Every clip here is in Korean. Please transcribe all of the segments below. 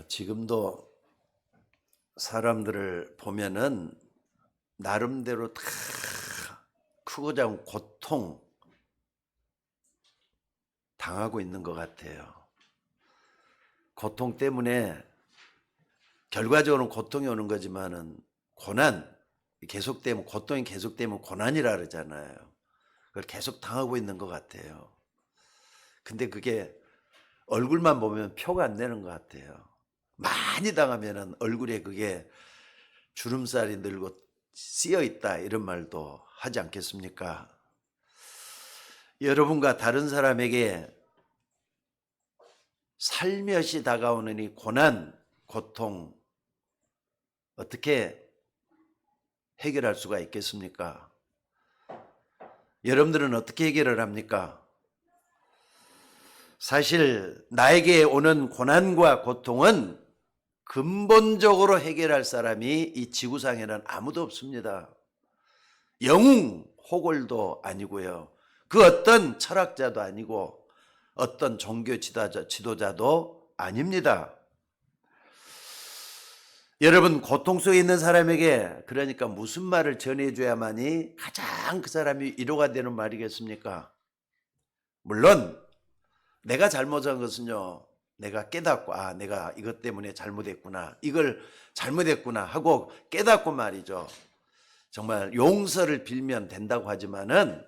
지금도 사람들을 보면은 나름대로 다 크고 작은 고통 당하고 있는 것 같아요. 고통 때문에 결과적으로는 고통이 오는 거지만은 고난이 계속되면 고난이라 그러잖아요. 그걸 계속 당하고 있는 것 같아요. 근데 그게 얼굴만 보면 표가 안 되는 것 같아요. 많이 당하면은 얼굴에 그게 주름살이 늘고 씌어 있다 이런 말도 하지 않겠습니까? 여러분과 다른 사람에게 살며시 다가오는 이 고난, 고통 어떻게 해결할 수가 있겠습니까? 여러분들은 어떻게 해결을 합니까? 사실 나에게 오는 고난과 고통은 근본적으로 해결할 사람이 이 지구상에는 아무도 없습니다. 영웅 호걸도 아니고요. 그 어떤 철학자도 아니고 어떤 종교 지도자도 아닙니다. 여러분, 고통 속에 있는 사람에게 그러니까 무슨 말을 전해줘야만이 가장 그 사람이 위로가 되는 말이겠습니까? 물론 내가 잘못한 것은요, 내가 깨닫고 내가 이것 때문에 잘못했구나, 이걸 잘못했구나 하고 깨닫고 말이죠. 정말 용서를 빌면 된다고 하지만은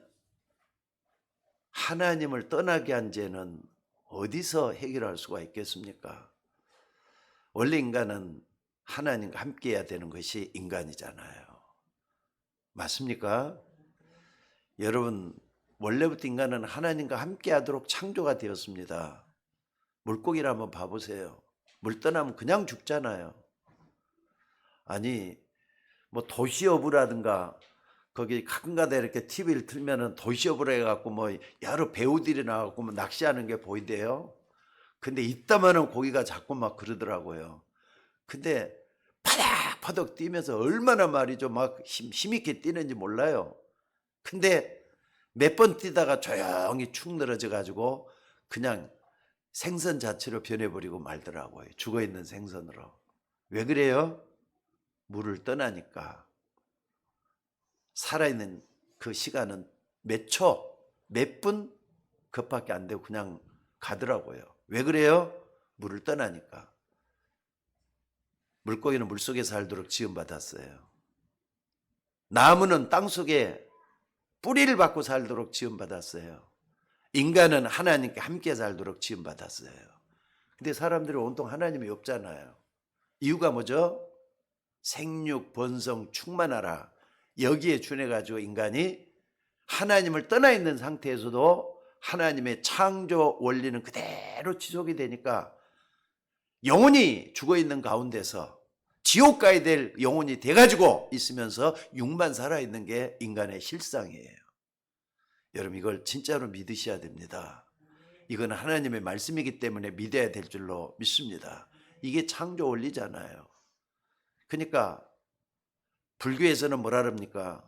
하나님을 떠나게 한 죄는 어디서 해결할 수가 있겠습니까? 원래 인간은 하나님과 함께 해야 되는 것이 인간이잖아요. 맞습니까? 여러분, 원래부터 인간은 하나님과 함께 하도록 창조가 되었습니다. 물고기를 한번 봐보세요. 물 떠나면 그냥 죽잖아요. 아니, 뭐 도시어부라든가 거기 가끔가다 이렇게 TV를 틀면은 도시어부라 해갖고 뭐 여러 배우들이 나와갖고 뭐 낚시하는 게 보이대요. 근데 이따만한 고기가 자꾸 막 그러더라고요. 근데 파닥파닥 뛰면서 얼마나 말이죠. 막 힘있게 뛰는지 몰라요. 근데 몇 번 뛰다가 조용히 축 늘어져 가지고 그냥 생선 자체로 변해버리고 말더라고요. 죽어있는 생선으로. 왜 그래요? 물을 떠나니까. 살아있는 그 시간은 몇 초, 몇 분 그것밖에 안 되고 그냥 가더라고요. 왜 그래요? 물을 떠나니까. 물고기는 물속에 살도록 지음받았어요. 나무는 땅속에 뿌리를 받고 살도록 지음받았어요. 인간은 하나님께 함께 살도록 지음받았어요. 근데 사람들이 온통 하나님이 없잖아요. 이유가 뭐죠? 생육, 번성, 충만하라. 여기에 준해가지고 인간이 하나님을 떠나 있는 상태에서도 하나님의 창조 원리는 그대로 지속이 되니까 영혼이 죽어있는 가운데서 지옥 가야 될 영혼이 돼가지고 있으면서 육만 살아있는 게 인간의 실상이에요. 여러분, 이걸 진짜로 믿으셔야 됩니다. 이건 하나님의 말씀이기 때문에 믿어야 될 줄로 믿습니다. 이게 창조 원리잖아요. 그러니까 불교에서는 뭐라 그럽니까?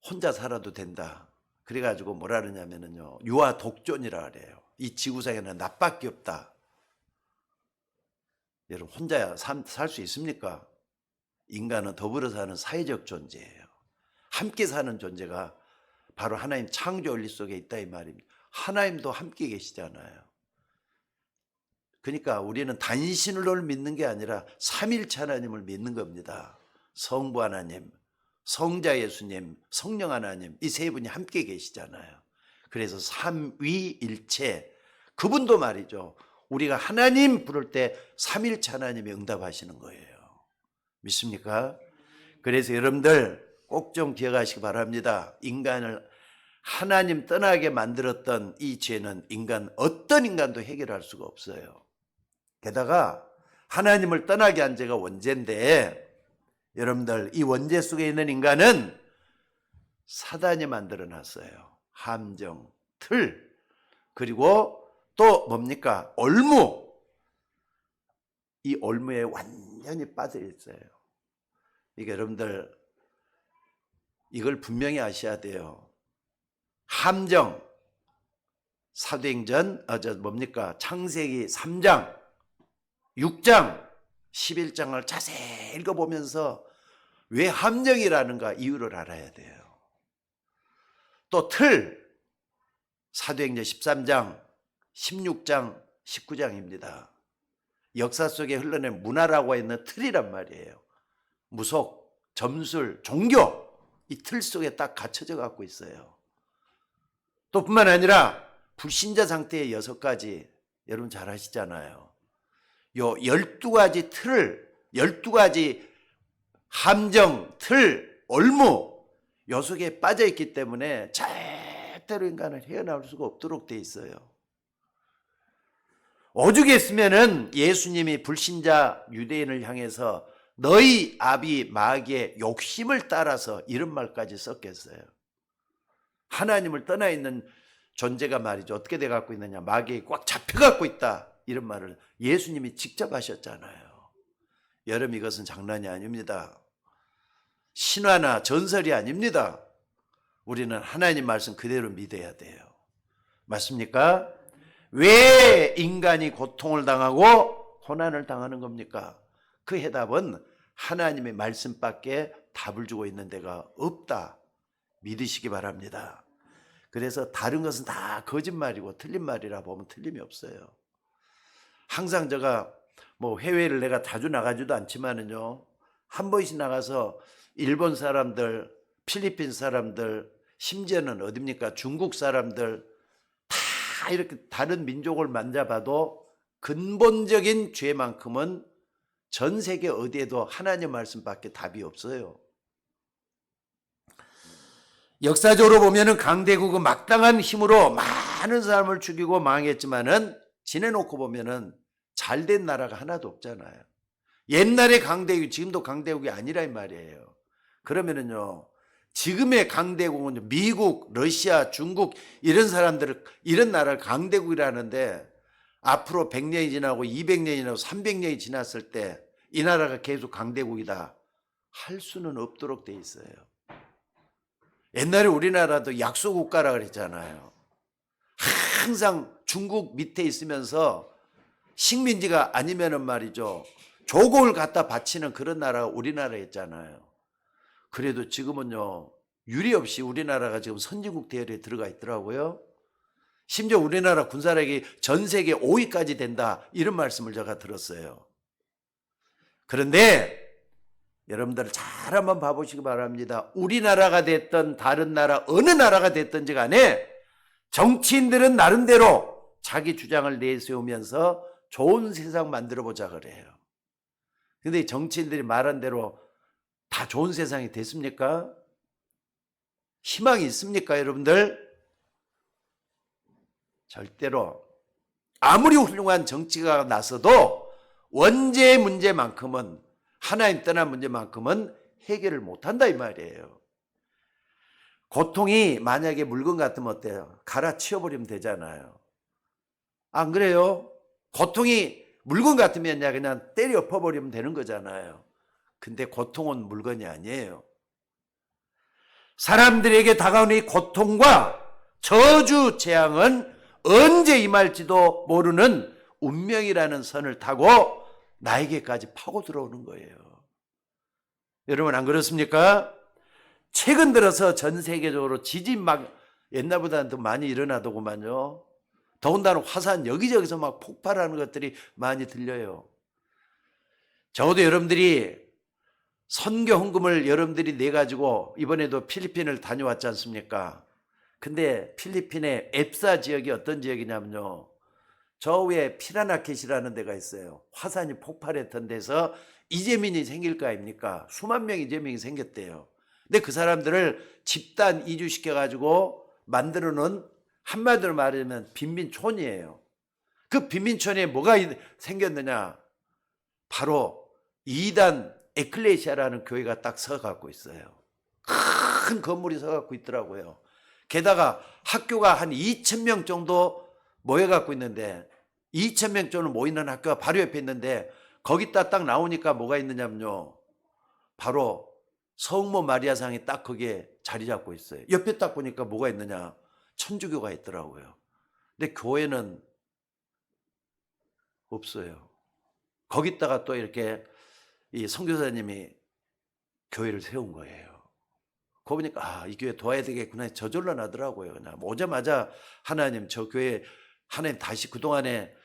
혼자 살아도 된다. 그래가지고 뭐라 그러냐면요, 유아 독존이라 그래요. 이 지구상에는 나밖에 없다. 여러분, 혼자 살 수 있습니까? 인간은 더불어 사는 사회적 존재예요. 함께 사는 존재가 바로 하나님 창조 원리 속에 있다 이 말입니다. 하나님도 함께 계시잖아요. 그러니까 우리는 단신을 믿는 게 아니라 삼일체 하나님을 믿는 겁니다. 성부 하나님, 성자 예수님, 성령 하나님, 이 세 분이 함께 계시잖아요. 그래서 삼위일체, 그분도 말이죠. 우리가 하나님 부를 때 삼일체 하나님이 응답하시는 거예요. 믿습니까? 그래서 여러분들 꼭 좀 기억하시기 바랍니다. 인간을 하나님 떠나게 만들었던 이 죄는 어떤 인간도 해결할 수가 없어요. 게다가 하나님을 떠나게 한 죄가 원죄인데, 여러분들 이 원죄 속에 있는 인간은 사단이 만들어 놨어요. 함정, 틀, 그리고 또 뭡니까? 올무. 이 올무에 완전히 빠져 있어요. 이게 여러분들 이걸 분명히 아셔야 돼요. 함정, 사도행전 창세기 3장, 6장, 11장을 자세히 읽어보면서 왜 함정이라는가 이유를 알아야 돼요. 또 사도행전 13장, 16장, 19장입니다. 역사 속에 흘러낸 문화라고 있는 틀이란 말이에요. 무속, 점술, 종교, 이 틀 속에 딱 갇혀져 갖고 있어요. 또 뿐만 아니라 불신자 상태의 6가지, 여러분 잘 아시잖아요. 요 12가지 틀을, 12가지 함정, 틀, 올무, 요 속에 빠져 있기 때문에 절대로 인간은 헤어나올 수가 없도록 돼 있어요. 오죽했으면은 예수님이 불신자 유대인을 향해서 너희 아비 마귀의 욕심을 따라서 이런 말까지 썼겠어요. 하나님을 떠나 있는 존재가 말이죠. 어떻게 돼 갖고 있느냐. 마귀에 꽉 잡혀 갖고 있다. 이런 말을 예수님이 직접 하셨잖아요. 여러분, 이것은 장난이 아닙니다. 신화나 전설이 아닙니다. 우리는 하나님 말씀 그대로 믿어야 돼요. 맞습니까? 왜 인간이 고통을 당하고 고난을 당하는 겁니까? 그 해답은 하나님의 말씀밖에 답을 주고 있는 데가 없다. 믿으시기 바랍니다. 그래서 다른 것은 다 거짓말이고 틀린 말이라 보면 틀림이 없어요. 항상 제가 해외를 내가 자주 나가지도 않지만은요, 한 번씩 나가서 일본 사람들, 필리핀 사람들, 심지어는 어딥니까? 중국 사람들 다 이렇게 다른 민족을 만져봐도 근본적인 죄만큼은 전 세계 어디에도 하나님 말씀밖에 답이 없어요. 역사적으로 보면은 강대국은 막강한 힘으로 많은 사람을 죽이고 망했지만은 지내놓고 보면은 잘된 나라가 하나도 없잖아요. 옛날에 강대국이 지금도 강대국이 아니라 이 말이에요. 그러면은요, 지금의 강대국은 미국, 러시아, 중국 이런 사람들을, 이런 나라를 강대국이라는데 앞으로 100년이 지나고 200년이 지나고 300년이 지났을 때 이 나라가 계속 강대국이다 할 수는 없도록 돼 있어요. 옛날에 우리나라도 약소국가라 그랬잖아요. 항상 중국 밑에 있으면서 식민지가 아니면은 말이죠, 조공을 갖다 바치는 그런 나라가 우리나라였잖아요. 그래도 지금은요, 유리 없이 우리나라가 지금 선진국 대열에 들어가 있더라고요. 심지어 우리나라 군사력이 전 세계 5위까지 된다, 이런 말씀을 제가 들었어요. 그런데 여러분들 잘 한번 봐보시기 바랍니다. 우리나라가 됐든 다른 나라 어느 나라가 됐든지 간에 정치인들은 나름대로 자기 주장을 내세우면서 좋은 세상 만들어보자 그래요. 근데 정치인들이 말한 대로 다 좋은 세상이 됐습니까? 희망이 있습니까, 여러분들? 절대로. 아무리 훌륭한 정치가 나서도 원죄의 문제만큼은, 하나님 떠난 문제만큼은 해결을 못한다 이 말이에요. 고통이 만약에 물건 같으면 어때요? 갈아치워버리면 되잖아요. 안 그래요? 고통이 물건 같으면 그냥 때려 엎어버리면 되는 거잖아요. 근데 고통은 물건이 아니에요. 사람들에게 다가오는 이 고통과 저주 재앙은 언제 임할지도 모르는 운명이라는 선을 타고 나에게까지 파고 들어오는 거예요. 여러분 안 그렇습니까? 최근 들어서 전 세계적으로 지진 막 옛날보다는 더 많이 일어나더구만요. 더군다나 화산 여기저기서 막 폭발하는 것들이 많이 들려요. 적어도 여러분들이 선교 헌금을 여러분들이 내가지고 이번에도 필리핀을 다녀왔지 않습니까? 근데 필리핀의 앱사 지역이 어떤 지역이냐면요, 저 위에 피라나켓이라는 데가 있어요. 화산이 폭발했던 데서 이재민이 생길 거 아닙니까? 수만 명 이재민이 생겼대요. 근데 그 사람들을 집단 이주시켜가지고 만들어 놓은, 한마디로 말하면 빈민촌이에요. 그 빈민촌에 뭐가 생겼느냐? 바로 이단 에클레시아라는 교회가 딱 서갖고 있어요. 큰 건물이 서갖고 있더라고요. 게다가 학교가 한 2,000명 정도 모여갖고 있는데, 2,000명 정도 모이는 학교가 바로 옆에 있는데, 거기다 딱 나오니까 뭐가 있느냐면요, 바로 성모 마리아상이 딱 거기에 자리 잡고 있어요. 옆에 딱 보니까 뭐가 있느냐, 천주교가 있더라고요. 근데 교회는 없어요. 거기다가 또 이렇게 이 선교사님이 교회를 세운 거예요. 그거 보니까 이 교회 도와야 되겠구나 저절로 나더라고요. 그냥 오자마자 하나님 저 교회 하나님 다시 그동안에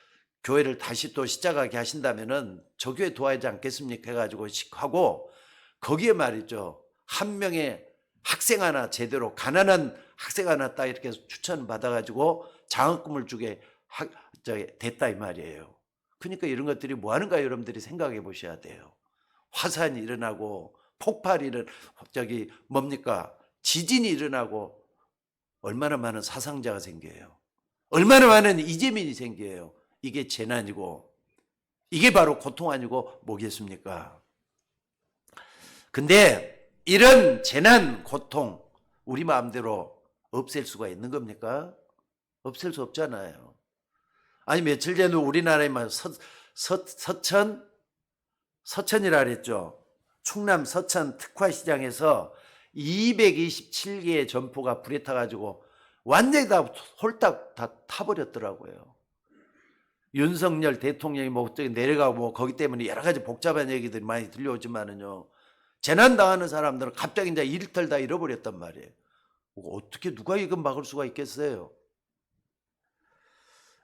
교회를 다시 또 시작하게 하신다면은 저 교회 도와야지 않겠습니까 해가지고 하고 거기에 말이죠. 한 명의 학생 하나 제대로 가난한 학생 하나 딱 이렇게 추천받아가지고 장학금을 주게 됐다 이 말이에요. 그러니까 이런 것들이 뭐 하는가 여러분들이 생각해 보셔야 돼요. 화산이 일어나고 폭발이 뭡니까? 지진이 일어나고 얼마나 많은 사상자가 생겨요. 얼마나 많은 이재민이 생겨요. 이게 재난이고 이게 바로 고통 아니고 뭐겠습니까? 근데 이런 재난, 고통 우리 마음대로 없앨 수가 있는 겁니까? 없앨 수 없잖아요. 아니 며칠 전에 우리나라에 서천이라 그랬죠. 충남 서천 특화시장에서 227개의 점포가 불에 타가지고 완전히 다 홀딱 다 타버렸더라고요. 윤석열 대통령이 뭐 내려가고 뭐 거기 때문에 여러 가지 복잡한 얘기들이 많이 들려오지만은요. 재난 당하는 사람들은 갑자기 이제 일터를 다 잃어버렸단 말이에요. 어떻게 누가 이거 막을 수가 있겠어요?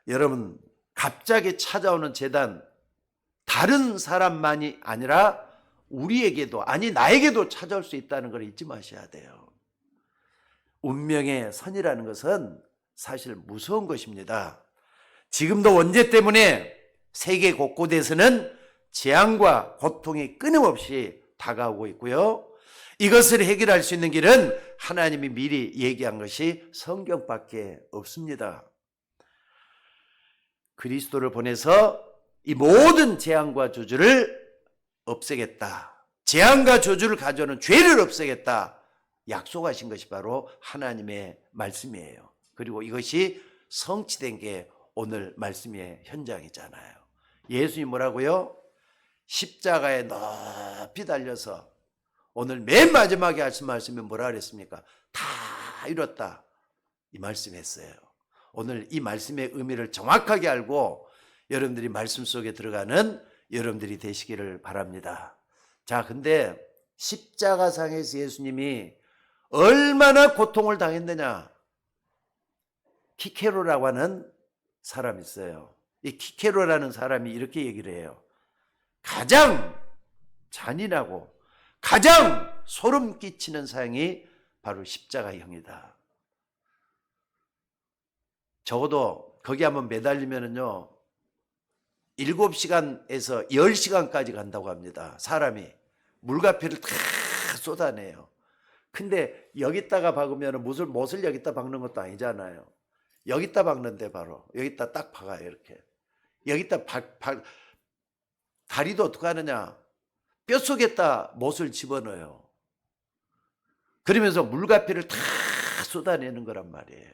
여러분 갑자기 찾아오는 재난 다른 사람만이 아니라 우리에게도 나에게도 찾아올 수 있다는 걸 잊지 마셔야 돼요. 운명의 선이라는 것은 사실 무서운 것입니다. 지금도 원죄 때문에 세계 곳곳에서는 재앙과 고통이 끊임없이 다가오고 있고요. 이것을 해결할 수 있는 길은 하나님이 미리 얘기한 것이 성경밖에 없습니다. 그리스도를 보내서 이 모든 재앙과 저주를 없애겠다. 재앙과 저주를 가져오는 죄를 없애겠다. 약속하신 것이 바로 하나님의 말씀이에요. 그리고 이것이 성취된 게 오늘 말씀의 현장이잖아요. 예수님이 뭐라고요? 십자가에 높이 달려서 오늘 맨 마지막에 하신 말씀이 뭐라 그랬습니까? 다 이뤘다. 이 말씀했어요. 오늘 이 말씀의 의미를 정확하게 알고 여러분들이 말씀 속에 들어가는 여러분들이 되시기를 바랍니다. 자, 근데 십자가상에서 예수님이 얼마나 고통을 당했느냐? 키케로라고 하는 사람이 있어요. 이 키케로라는 사람이 이렇게 얘기를 해요. 가장 잔인하고 가장 소름 끼치는 사형이 바로 십자가형이다. 적어도 거기 한번 매달리면은요 7시간에서 10시간까지 간다고 합니다. 사람이 물과피를 다 쏟아내요. 근데 여기다가 박으면 못을 여기다 박는 것도 아니잖아요. 여기다 박는데 바로 여기다 딱 박아요. 이렇게 여기다 다리도 어떻게 하느냐, 뼛속에다 못을 집어넣어요. 그러면서 물과피를 다 쏟아내는 거란 말이에요.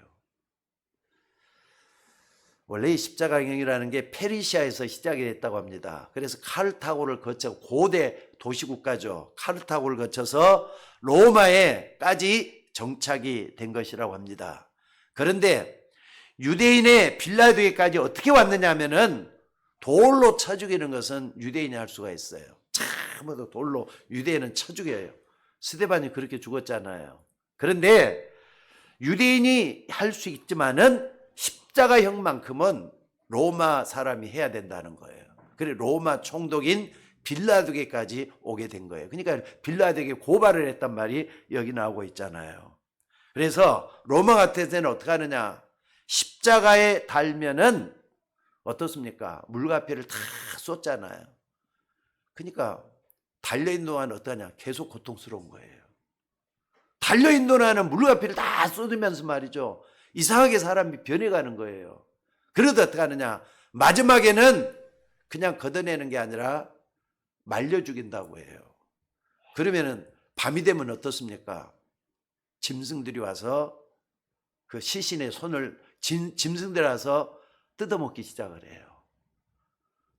원래 이 십자가형이라는 게 페르시아에서 시작이 됐다고 합니다. 그래서 카르타고를 거쳐 고대 도시국가죠. 카르타고를 거쳐서 로마에까지 정착이 된 것이라고 합니다. 그런데 유대인의 빌라도에까지 어떻게 왔느냐 하면은 돌로 쳐 죽이는 것은 유대인이 할 수가 있어요. 참으로 돌로 유대인은 쳐 죽여요. 스데반이 그렇게 죽었잖아요. 그런데 유대인이 할 수 있지만은 십자가형만큼은 로마 사람이 해야 된다는 거예요. 그래 로마 총독인 빌라도에까지 오게 된 거예요. 그러니까 빌라도에게 고발을 했단 말이 여기 나오고 있잖아요. 그래서 로마 같은 데는 어떻게 하느냐, 십자가에 달면은 어떻습니까? 물과피를 다 쏟잖아요. 그러니까 달려있는 동안 어떠냐, 계속 고통스러운 거예요. 달려있는 동안은 물과피를 다 쏟으면서 말이죠, 이상하게 사람이 변해가는 거예요. 그러다 어떻게 하느냐, 마지막에는 그냥 걷어내는 게 아니라 말려 죽인다고 해요. 그러면은 밤이 되면 어떻습니까? 짐승들이 와서 그 시신의 손을 짐승들이 와서 뜯어먹기 시작을 해요.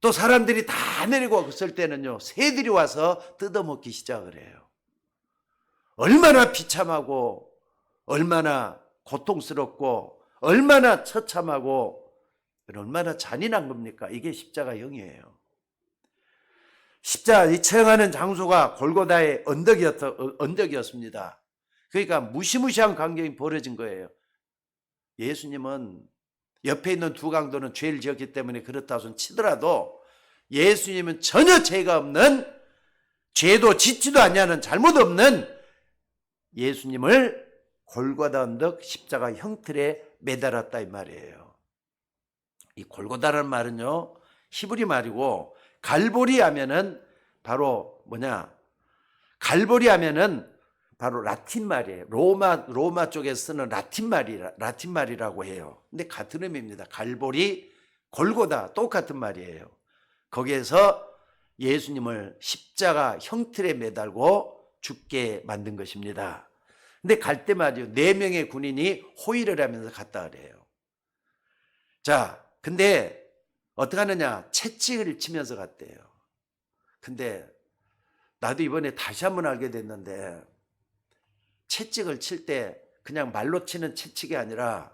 또 사람들이 다 내리고 있을 때는요 새들이 와서 뜯어먹기 시작을 해요. 얼마나 비참하고 얼마나 고통스럽고 얼마나 처참하고 얼마나 잔인한 겁니까? 이게 십자가형이에요. 십자가 처형하는 장소가 골고다의 언덕이었습니다. 그러니까 무시무시한 광경이 벌어진 거예요. 예수님은 옆에 있는 두 강도는 죄를 지었기 때문에 그렇다고 치더라도 예수님은 전혀 죄가 없는, 죄도 짓지도 않냐는 잘못 없는 예수님을 골고다 언덕 십자가 형틀에 매달았다 이 말이에요. 이 골고다라는 말은요, 히브리 말이고, 갈보리 하면은 바로 뭐냐? 갈보리 하면은 바로 라틴 말이에요. 로마 쪽에서 쓰는 라틴 말이라고 해요. 근데 같은 의미입니다. 갈보리, 골고다 똑같은 말이에요. 거기에서 예수님을 십자가 형틀에 매달고 죽게 만든 것입니다. 근데 갈 때 말이요, 4명의 군인이 호위를 하면서 갔다 그래요. 자, 근데 어떻게 하느냐? 채찍을 치면서 갔대요. 근데 나도 이번에 다시 한번 알게 됐는데, 채찍을 칠 때 그냥 말로 치는 채찍이 아니라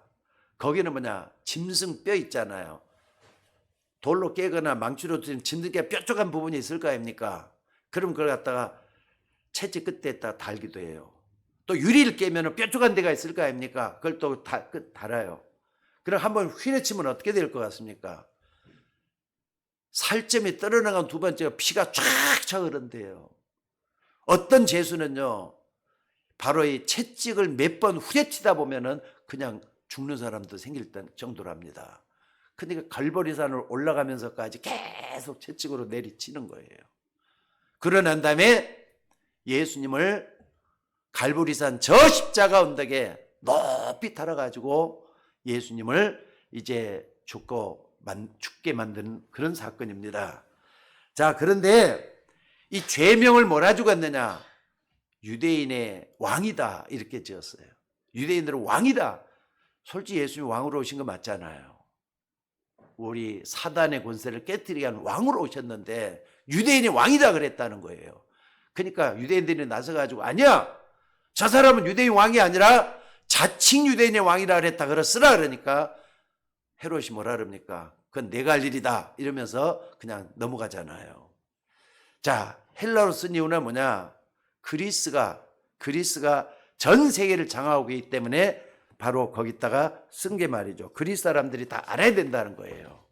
거기는 뭐냐? 짐승 뼈 있잖아요. 돌로 깨거나 망치로 짐승의 뾰족한 부분이 있을 거 아닙니까? 그럼 그걸 갖다가 채찍 끝에다 달기도 해요. 또 유리를 깨면 뾰족한 데가 있을 거 아닙니까? 그걸 또 달아요. 그럼 한번 휘내치면 어떻게 될 것 같습니까? 살점이 떨어나간 두 번째가 피가 쫙쫙 흐른대요. 어떤 죄수는요, 바로 이 채찍을 몇 번 후려치다 보면은 그냥 죽는 사람도 생길 정도랍니다. 그러니까 갈보리산을 올라가면서까지 계속 채찍으로 내리치는 거예요. 그러고 난 다음에 예수님을 갈보리산 저 십자가 언덕에 높이 달아가지고 예수님을 이제 죽게 만든 그런 사건입니다. 자, 그런데 이 죄명을 뭐라 죽었느냐? 유대인의 왕이다 이렇게 지었어요. 유대인들은 왕이다. 솔직히 예수님이 왕으로 오신 거 맞잖아요. 우리 사단의 권세를 깨뜨리게 하는 왕으로 오셨는데 유대인이 왕이다 그랬다는 거예요. 그러니까 유대인들이 나서가지고 아니야, 저 사람은 유대인 왕이 아니라 자칭 유대인의 왕이라 그랬다 그랬으라 그러니까 헤롯이 뭐라 그럽니까? 그건 내가 할 일이다 이러면서 그냥 넘어가잖아요. 자, 헬라로 쓴 이유는 뭐냐? 그리스가 전 세계를 장악하고 있기 때문에 바로 거기다가 쓴 게 말이죠. 그리스 사람들이 다 알아야 된다는 거예요.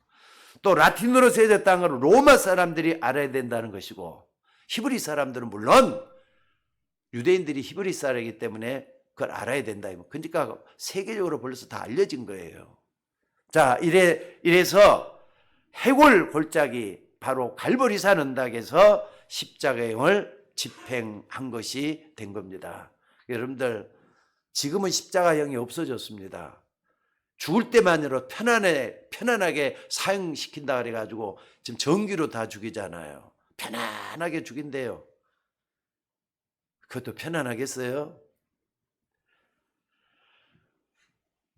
또 라틴어로 쓰여졌다는 건 로마 사람들이 알아야 된다는 것이고, 히브리 사람들은 물론 유대인들이 히브리 사람이기 때문에 그걸 알아야 된다. 그러니까 세계적으로 벌써 다 알려진 거예요. 자, 이래서 해골 골짜기 바로 갈보리산 언덕에서 십자가형을 집행한 것이 된 겁니다. 여러분들, 지금은 십자가형이 없어졌습니다. 죽을 때만으로 편안하게 사형시킨다 그래가지고 지금 전기로 다 죽이잖아요. 편안하게 죽인대요. 그것도 편안하겠어요?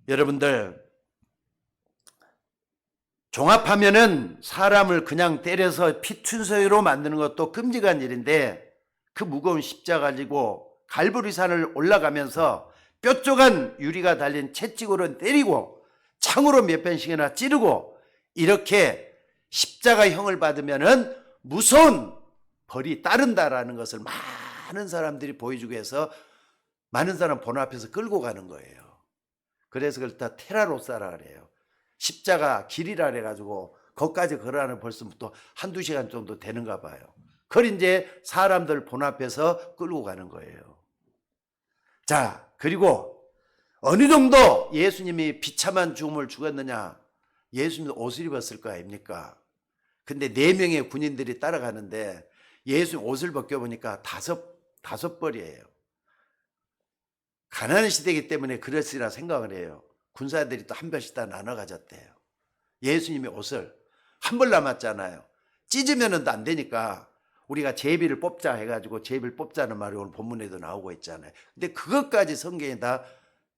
여러분들, 종합하면은 사람을 그냥 때려서 피투성이로 만드는 것도 끔찍한 일인데, 그 무거운 십자가 가지고 갈보리산을 올라가면서 뾰족한 유리가 달린 채찍으로 때리고 창으로 몇 번씩이나 찌르고 이렇게 십자가형을 받으면은 무서운 벌이 따른다라는 것을 많은 사람들이 보여주기 위해서 많은 사람 본 앞에서 끌고 가는 거예요. 그래서 그걸 다 테라로사라 그래요. 십자가 길이라 그래가지고 거기까지 걸어가는 벌써 또 한두 시간 정도 되는가 봐요. 그걸 이제 사람들 본 앞에서 끌고 가는 거예요. 자, 그리고 어느 정도 예수님이 비참한 죽음을 죽었느냐? 예수님도 옷을 입었을 거 아닙니까? 근데 4명의 군인들이 따라가는데 예수님 옷을 벗겨보니까 다섯 벌이에요. 가난한 시대이기 때문에 그랬으리라 생각을 해요. 군사들이 또 한 벌씩 다 나눠 가졌대요. 예수님의 옷을 한 벌 남았잖아요. 찢으면 안 되니까 우리가 제비를 뽑자 해가지고 제비를 뽑자는 말이 오늘 본문에도 나오고 있잖아요. 근데 그것까지 성경에 다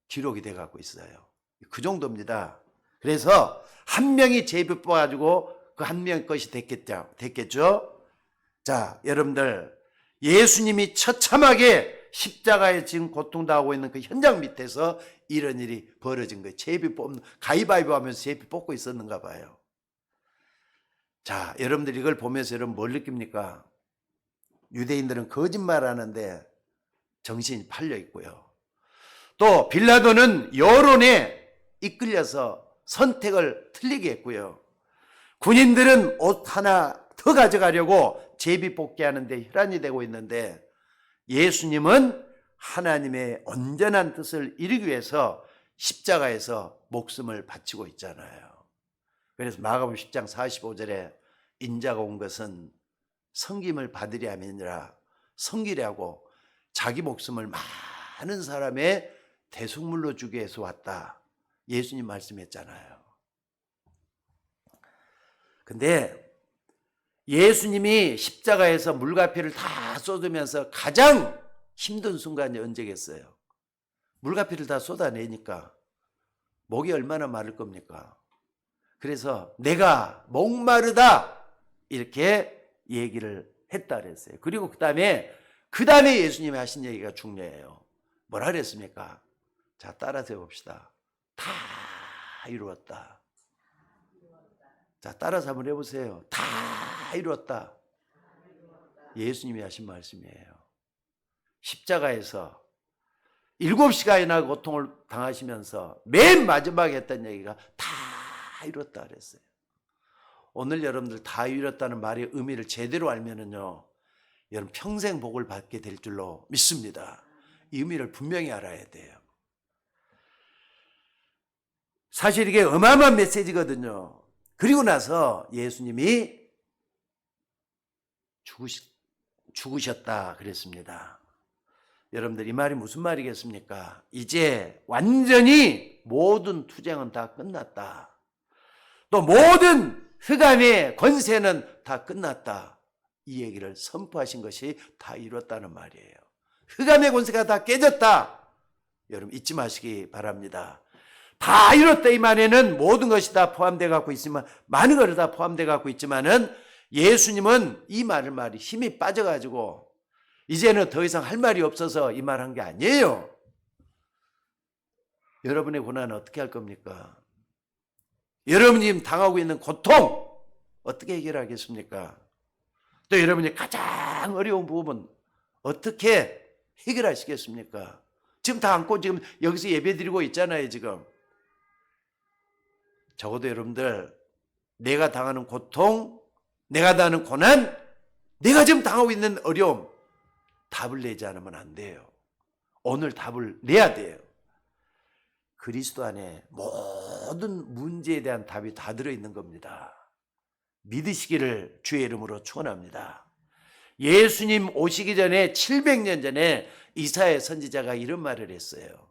기록이 돼 갖고 있어요. 그 정도입니다. 그래서 한 명이 제비 뽑아가지고 그 한 명 것이 됐겠죠. 자, 여러분들, 예수님이 처참하게 십자가에 지금 고통당하고 있는 그 현장 밑에서 이런 일이 벌어진 거예요. 제비 뽑는, 가위바위보 하면서 제비 뽑고 있었는가 봐요. 자, 여러분들 이걸 보면서 여러분 뭘 느낍니까? 유대인들은 거짓말하는데 정신이 팔려 있고요. 또 빌라도는 여론에 이끌려서 선택을 틀리게 했고요. 군인들은 옷 하나 더 가져가려고 제비 뽑기 하는데 혈안이 되고 있는데, 예수님은 하나님의 온전한 뜻을 이루기 위해서 십자가에서 목숨을 바치고 있잖아요. 그래서 마가복음 10장 45절에 인자가 온 것은 섬김을 받으려 함이 아니라 섬기려고 자기 목숨을 많은 사람의 대속물로 주기 위해서 왔다, 예수님 말씀했잖아요. 근데 예수님이 십자가에서 물과 피를 다 쏟으면서 가장 힘든 순간이 언제겠어요? 물과 피를 다 쏟아내니까 목이 얼마나 마를 겁니까? 그래서 내가 목마르다 이렇게 얘기를 했다 그랬어요. 그리고 그 다음에 예수님이 하신 얘기가 중요해요. 뭐라 그랬습니까? 자, 따라서 해봅시다. 다 이루었다. 자, 따라서 한번 해보세요. 다 이루었다. 예수님이 하신 말씀이에요. 십자가에서 7시간이나 고통을 당하시면서 맨 마지막에 했던 얘기가 다 이뤘다 그랬어요. 오늘 여러분들 다 이뤘다는 말의 의미를 제대로 알면은요, 여러분 평생 복을 받게 될 줄로 믿습니다. 이 의미를 분명히 알아야 돼요. 사실 이게 어마어마한 메시지거든요. 그리고 나서 예수님이 죽으셨다 그랬습니다. 여러분들 이 말이 무슨 말이겠습니까? 이제 완전히 모든 투쟁은 다 끝났다. 또 모든 흑암의 권세는 다 끝났다. 이 얘기를 선포하신 것이 다 이뤘다는 말이에요. 흑암의 권세가 다 깨졌다. 여러분 잊지 마시기 바랍니다. 다 이뤘다 이 말에는 모든 것이 다 포함되어 갖고 있지만, 많은 것이 다 포함되어 갖고 있지만은, 예수님은 이 말이 힘이 빠져가지고 이제는 더 이상 할 말이 없어서 이 말 한 게 아니에요. 여러분의 고난은 어떻게 할 겁니까? 여러분이 지금 당하고 있는 고통 어떻게 해결하겠습니까? 또 여러분이 가장 어려운 부분 어떻게 해결하시겠습니까? 지금 다 안고 지금 여기서 예배드리고 있잖아요. 지금 적어도 여러분들 내가 당하는 고통, 내가 당하는 고난, 내가 지금 당하고 있는 어려움 답을 내지 않으면 안 돼요. 오늘 답을 내야 돼요. 그리스도 안에 모든 문제에 대한 답이 다 들어있는 겁니다. 믿으시기를 주의 이름으로 축원합니다. 예수님 오시기 전에 700년 전에 이사야 선지자가 이런 말을 했어요.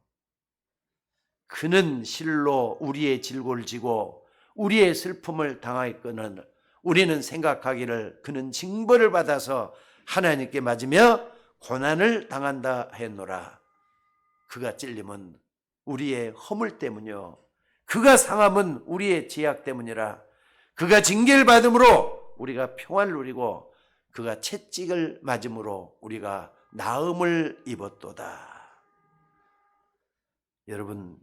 그는 실로 우리의 질고를 지고 우리의 슬픔을 당하였거늘 우리는 생각하기를 그는 징벌을 받아서 하나님께 맞으며 고난을 당한다 했노라. 그가 찔림은 우리의 허물 때문이요 그가 상함은 우리의 죄악 때문이라. 그가 징계를 받음으로 우리가 평안을 누리고 그가 채찍을 맞음으로 우리가 나음을 입었도다. 여러분,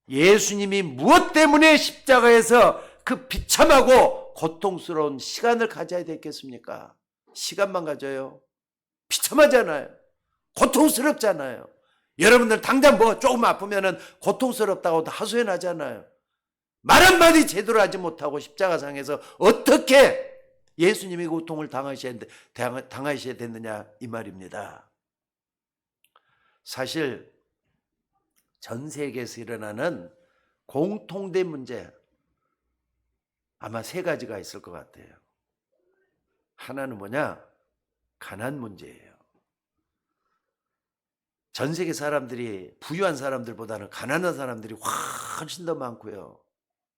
예수님이 무엇 때문에 십자가에서 그 비참하고 고통스러운 시간을 가져야 되겠습니까? 시간만 가져요? 비참하잖아요. 고통스럽잖아요. 여러분들 당장 뭐 조금 아프면은 고통스럽다고 하소연하잖아요. 말 한마디 제대로 하지 못하고 십자가상에서 어떻게 예수님이 고통을 당하셔야 됐느냐 이 말입니다. 사실 전 세계에서 일어나는 공통된 문제 아마 3가지가 있을 것 같아요. 하나는 뭐냐? 가난 문제예요. 전 세계 사람들이 부유한 사람들보다는 가난한 사람들이 훨씬 더 많고요.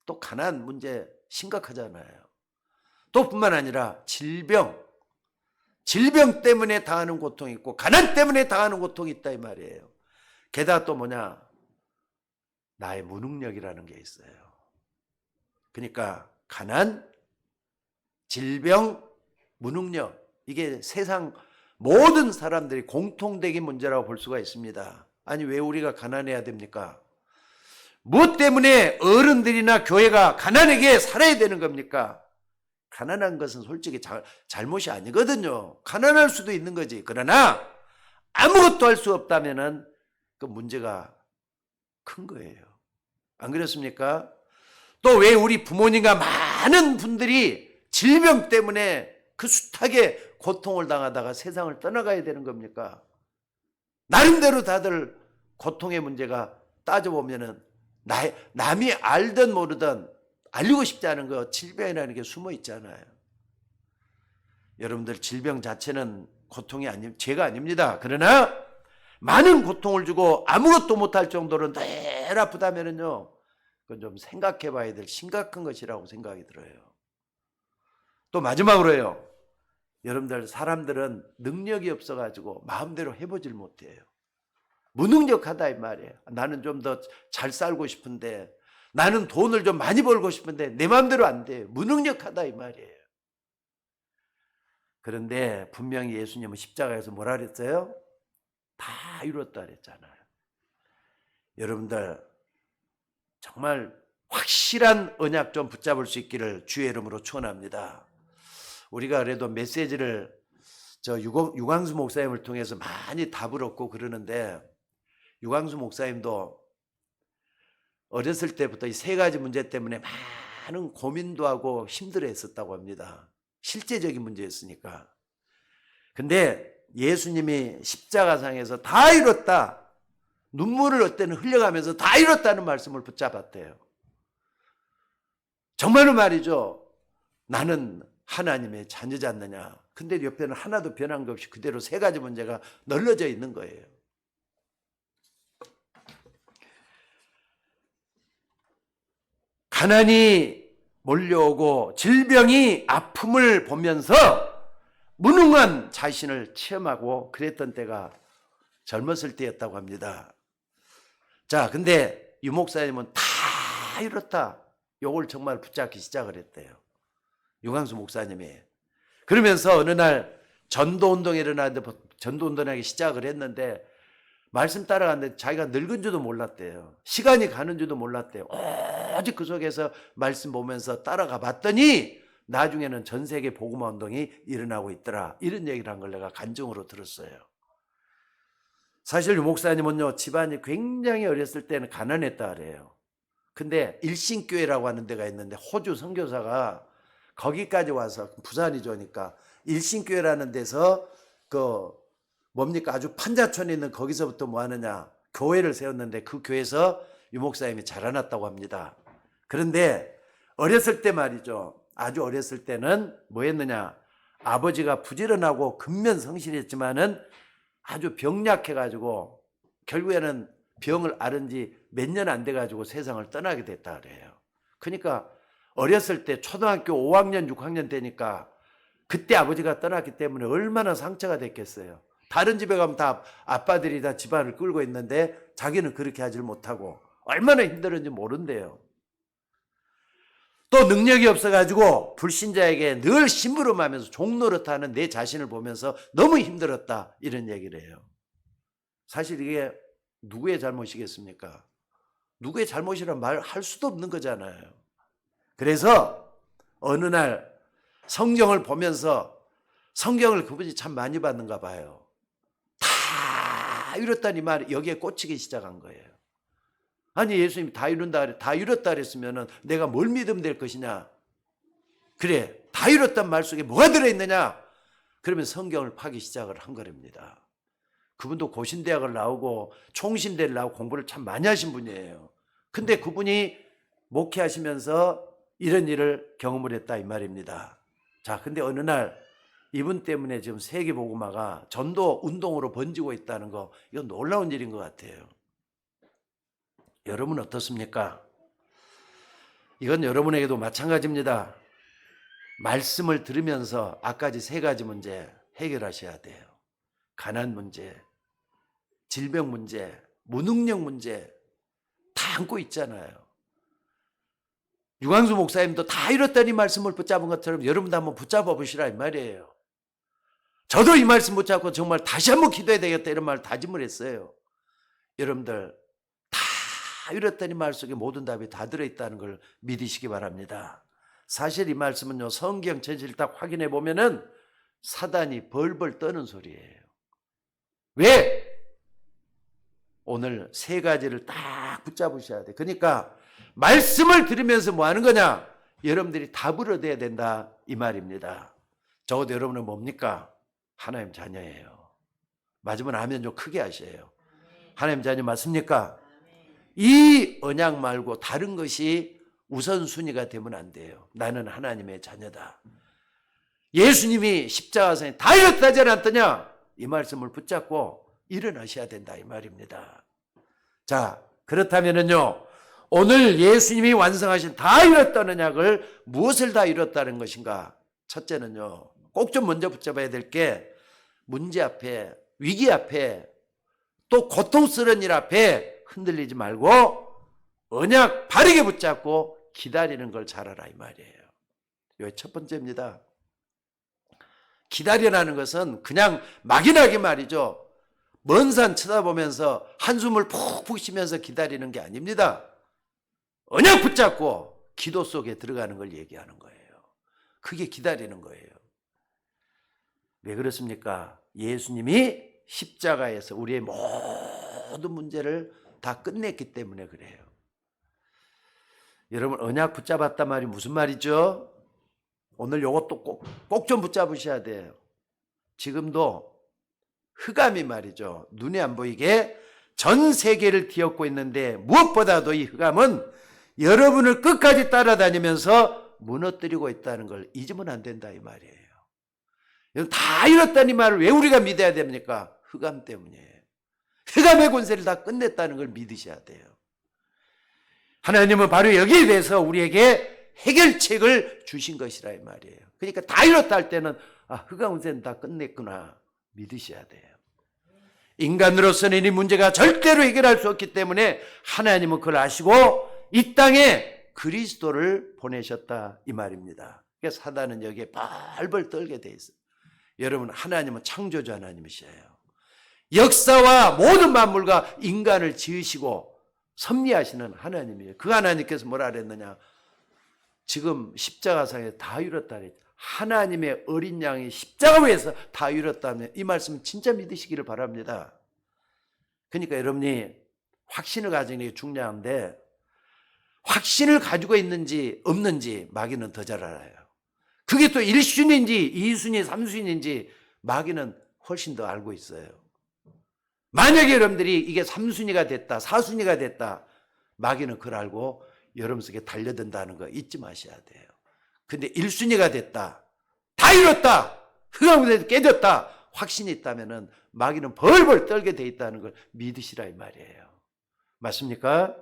또 가난 문제 심각하잖아요. 또 뿐만 아니라 질병 때문에 당하는 고통이 있고 가난 때문에 당하는 고통이 있다 이 말이에요. 게다가 또 뭐냐? 나의 무능력이라는 게 있어요. 그러니까 가난, 질병, 무능력, 이게 세상 모든 사람들이 공통적인 문제라고 볼 수가 있습니다. 아니 왜 우리가 가난해야 됩니까? 무엇 때문에 어른들이나 교회가 가난하게 살아야 되는 겁니까? 가난한 것은 솔직히 잘못이 아니거든요. 가난할 수도 있는 거지. 그러나 아무것도 할 수 없다면은 그 문제가 큰 거예요. 안 그렇습니까? 또 왜 우리 부모님과 많은 분들이 질병 때문에 그 숱하게 고통을 당하다가 세상을 떠나가야 되는 겁니까? 나름대로 다들 고통의 문제가 따져보면은 남이 알든 모르든 알리고 싶지 않은 거 질병이라는 게 숨어 있잖아요. 여러분들 질병 자체는 고통이 죄가 아닙니다. 그러나 많은 고통을 주고 아무것도 못할 정도로 늘 아프다면은요, 그건 좀 생각해 봐야 될 심각한 것이라고 생각이 들어요. 또 마지막으로요, 여러분들 사람들은 능력이 없어가지고 마음대로 해보질 못해요. 무능력하다 이 말이에요. 나는 좀 더 잘 살고 싶은데, 나는 돈을 좀 많이 벌고 싶은데 내 마음대로 안 돼요. 무능력하다 이 말이에요. 그런데 분명히 예수님은 십자가에서 뭐라 그랬어요? 다 이뤘다 그랬잖아요. 여러분들 정말 확실한 언약 좀 붙잡을 수 있기를 주의 이름으로 축원합니다. 우리가 그래도 메시지를 유광수 목사님을 통해서 많이 답을 얻고 그러는데, 유광수 목사님도 어렸을 때부터 이 세 가지 문제 때문에 많은 고민도 하고 힘들어했었다고 합니다. 실제적인 문제였으니까. 근데 예수님이 십자가상에서 다 이뤘다, 눈물을 어때는 흘려가면서 다 이뤘다는 말씀을 붙잡았대요. 정말로 말이죠. 나는 하나님의 자녀지 않느냐. 근데 옆에는 하나도 변한 것 없이 그대로 세 가지 문제가 널려져 있는 거예요. 가난이 몰려오고 질병이 아픔을 보면서 무능한 자신을 체험하고 그랬던 때가 젊었을 때였다고 합니다. 자, 근데 유 목사님은 다 이렇다, 요걸 정말 붙잡기 시작을 했대요. 유광수 목사님이. 그러면서 어느 날 전도운동이 일어나는데, 전도운동하기 시작을 했는데 말씀 따라갔는데 자기가 늙은 줄도 몰랐대요. 시간이 가는 줄도 몰랐대요. 오직 그 속에서 말씀 보면서 따라가 봤더니 나중에는 전 세계 복음화 운동이 일어나고 있더라. 이런 얘기를 한 걸 내가 간증으로 들었어요. 사실 유 목사님은요, 집안이 굉장히 어렸을 때는 가난했다 그래요. 근데 일신교회라고 하는 데가 있는데 호주 선교사가 거기까지 와서, 부산이죠, 그러니까 일신교회라는 데서 뭡니까, 아주 판자촌에 있는 거기서부터 뭐 하느냐, 교회를 세웠는데 그 교회에서 유 목사님이 자라났다고 합니다. 그런데 어렸을 때 말이죠, 아주 어렸을 때는 뭐 했느냐, 아버지가 부지런하고 근면성실했지만은 아주 병약해가지고 결국에는 병을 앓은 지 몇 년 안 돼가지고 세상을 떠나게 됐다 그래요. 그러니까 어렸을 때 초등학교 5학년 6학년 되니까 그때 아버지가 떠났기 때문에 얼마나 상처가 됐겠어요. 다른 집에 가면 다 아빠들이 다 집안을 끌고 있는데 자기는 그렇게 하질 못하고 얼마나 힘들었는지 모른대요. 또 능력이 없어가지고 불신자에게 늘 심부름하면서 종노릇하는 내 자신을 보면서 너무 힘들었다, 이런 얘기를 해요. 사실 이게 누구의 잘못이겠습니까? 누구의 잘못이란 말 할 수도 없는 거잖아요. 그래서 어느 날 성경을 보면서, 성경을 그분이 참 많이 봤는가 봐요. 다 이뤘다니 말, 여기에 꽂히기 시작한 거예요. 아니 예수님이 다 이뤘다 그랬으면 내가 뭘 믿으면 될 것이냐. 그래, 다 이뤘단 말 속에 뭐가 들어있느냐. 그러면 성경을 파기 시작을 한 거랍니다. 그분도 고신대학을 나오고 총신대를 나오고 공부를 참 많이 하신 분이에요. 근데 그분이 목회하시면서 이런 일을 경험을 했다 이 말입니다. 자, 근데 어느 날 이분 때문에 지금 세계복음화가 전도 운동으로 번지고 있다는 거, 이건 놀라운 일인 것 같아요. 여러분 어떻습니까? 이건 여러분에게도 마찬가지입니다. 말씀을 들으면서 아까지 세 가지 문제 해결하셔야 돼요. 가난 문제, 질병 문제, 무능력 문제 다 안고 있잖아요. 유광수 목사님도 다 이렇다니 말씀을 붙잡은 것처럼 여러분도 한번 붙잡아 보시라 이 말이에요. 저도 이 말씀 붙잡고 정말 다시 한번 기도해야 되겠다 이런 말 다짐을 했어요. 여러분들 다 이뤘더니 말 속에 모든 답이 다 들어있다는 걸 믿으시기 바랍니다. 사실 이 말씀은요, 성경 전체를 딱 확인해 보면은 사단이 벌벌 떠는 소리예요. 왜? 오늘 세 가지를 딱 붙잡으셔야 돼. 그러니까 말씀을 들으면서 뭐 하는 거냐? 여러분들이 답을 얻어야 된다 이 말입니다. 적어도 여러분은 뭡니까? 하나님 자녀예요. 맞으면 아멘 좀 크게 하셔요. 하나님 자녀 맞습니까? 이 언약 말고 다른 것이 우선순위가 되면 안 돼요. 나는 하나님의 자녀다. 예수님이 십자가상에 다 이뤘다지 않았더냐? 이 말씀을 붙잡고 일어나셔야 된다 이 말입니다. 자, 그렇다면은요, 오늘 예수님이 완성하신 다 이뤘다는 언약을 무엇을 다 이뤘다는 것인가? 첫째는요, 꼭 좀 먼저 붙잡아야 될 게 문제 앞에, 위기 앞에, 또 고통스러운 일 앞에 흔들리지 말고 언약 바르게 붙잡고 기다리는 걸 잘하라 이 말이에요. 이게 첫 번째입니다. 기다리라는 것은 그냥 막연하게 말이죠. 먼 산 쳐다보면서 한숨을 푹푹 쉬면서 기다리는 게 아닙니다. 언약 붙잡고 기도 속에 들어가는 걸 얘기하는 거예요. 그게 기다리는 거예요. 왜 그렇습니까? 예수님이 십자가에서 우리의 모든 문제를 다 끝냈기 때문에 그래요. 여러분, 언약 붙잡았단 말이 무슨 말이죠? 오늘 요것도 꼭 좀 붙잡으셔야 돼요. 지금도 흑암이 말이죠. 눈에 안 보이게 전 세계를 뒤엎고 있는데 무엇보다도 이 흑암은 여러분을 끝까지 따라다니면서 무너뜨리고 있다는 걸 잊으면 안 된다 이 말이에요. 다 이뤘다는 이 말을 왜 우리가 믿어야 됩니까? 흑암 때문이에요. 흑암의 권세를 다 끝냈다는 걸 믿으셔야 돼요. 하나님은 바로 여기에 대해서 우리에게 해결책을 주신 것이라 이 말이에요. 그러니까 다 이뤘다 할 때는 흑암 권세는 다 끝냈구나 믿으셔야 돼요. 인간으로서는 이 문제가 절대로 해결할 수 없기 때문에 하나님은 그걸 아시고 이 땅에 그리스도를 보내셨다 이 말입니다. 그래서 사단은 여기에 벌벌 떨게 돼 있어요. 여러분, 하나님은 창조주 하나님이셔요. 역사와 모든 만물과 인간을 지으시고 섭리하시는 하나님이에요. 그 하나님께서 뭐라 그랬느냐? 지금 십자가상에 다 이뤘다 그랬죠. 하나님의 어린 양이 십자가 위에서 다 이뤘다면 이 말씀 진짜 믿으시기를 바랍니다. 그러니까 여러분이 확신을 가지는 게 중요한데 확신을 가지고 있는지 없는지 마귀는 더 잘 알아요. 그게 또 1순위인지 2순위, 3순위인지 마귀는 훨씬 더 알고 있어요. 만약에 여러분들이 이게 3순위가 됐다, 4순위가 됐다, 마귀는 그걸 알고 여러분 속에 달려든다는 거 잊지 마셔야 돼요. 근데 1순위가 됐다, 다 이뤘다, 흑암에서 깨졌다, 확신이 있다면은 마귀는 벌벌 떨게 돼 있다는 걸 믿으시라 이 말이에요. 맞습니까?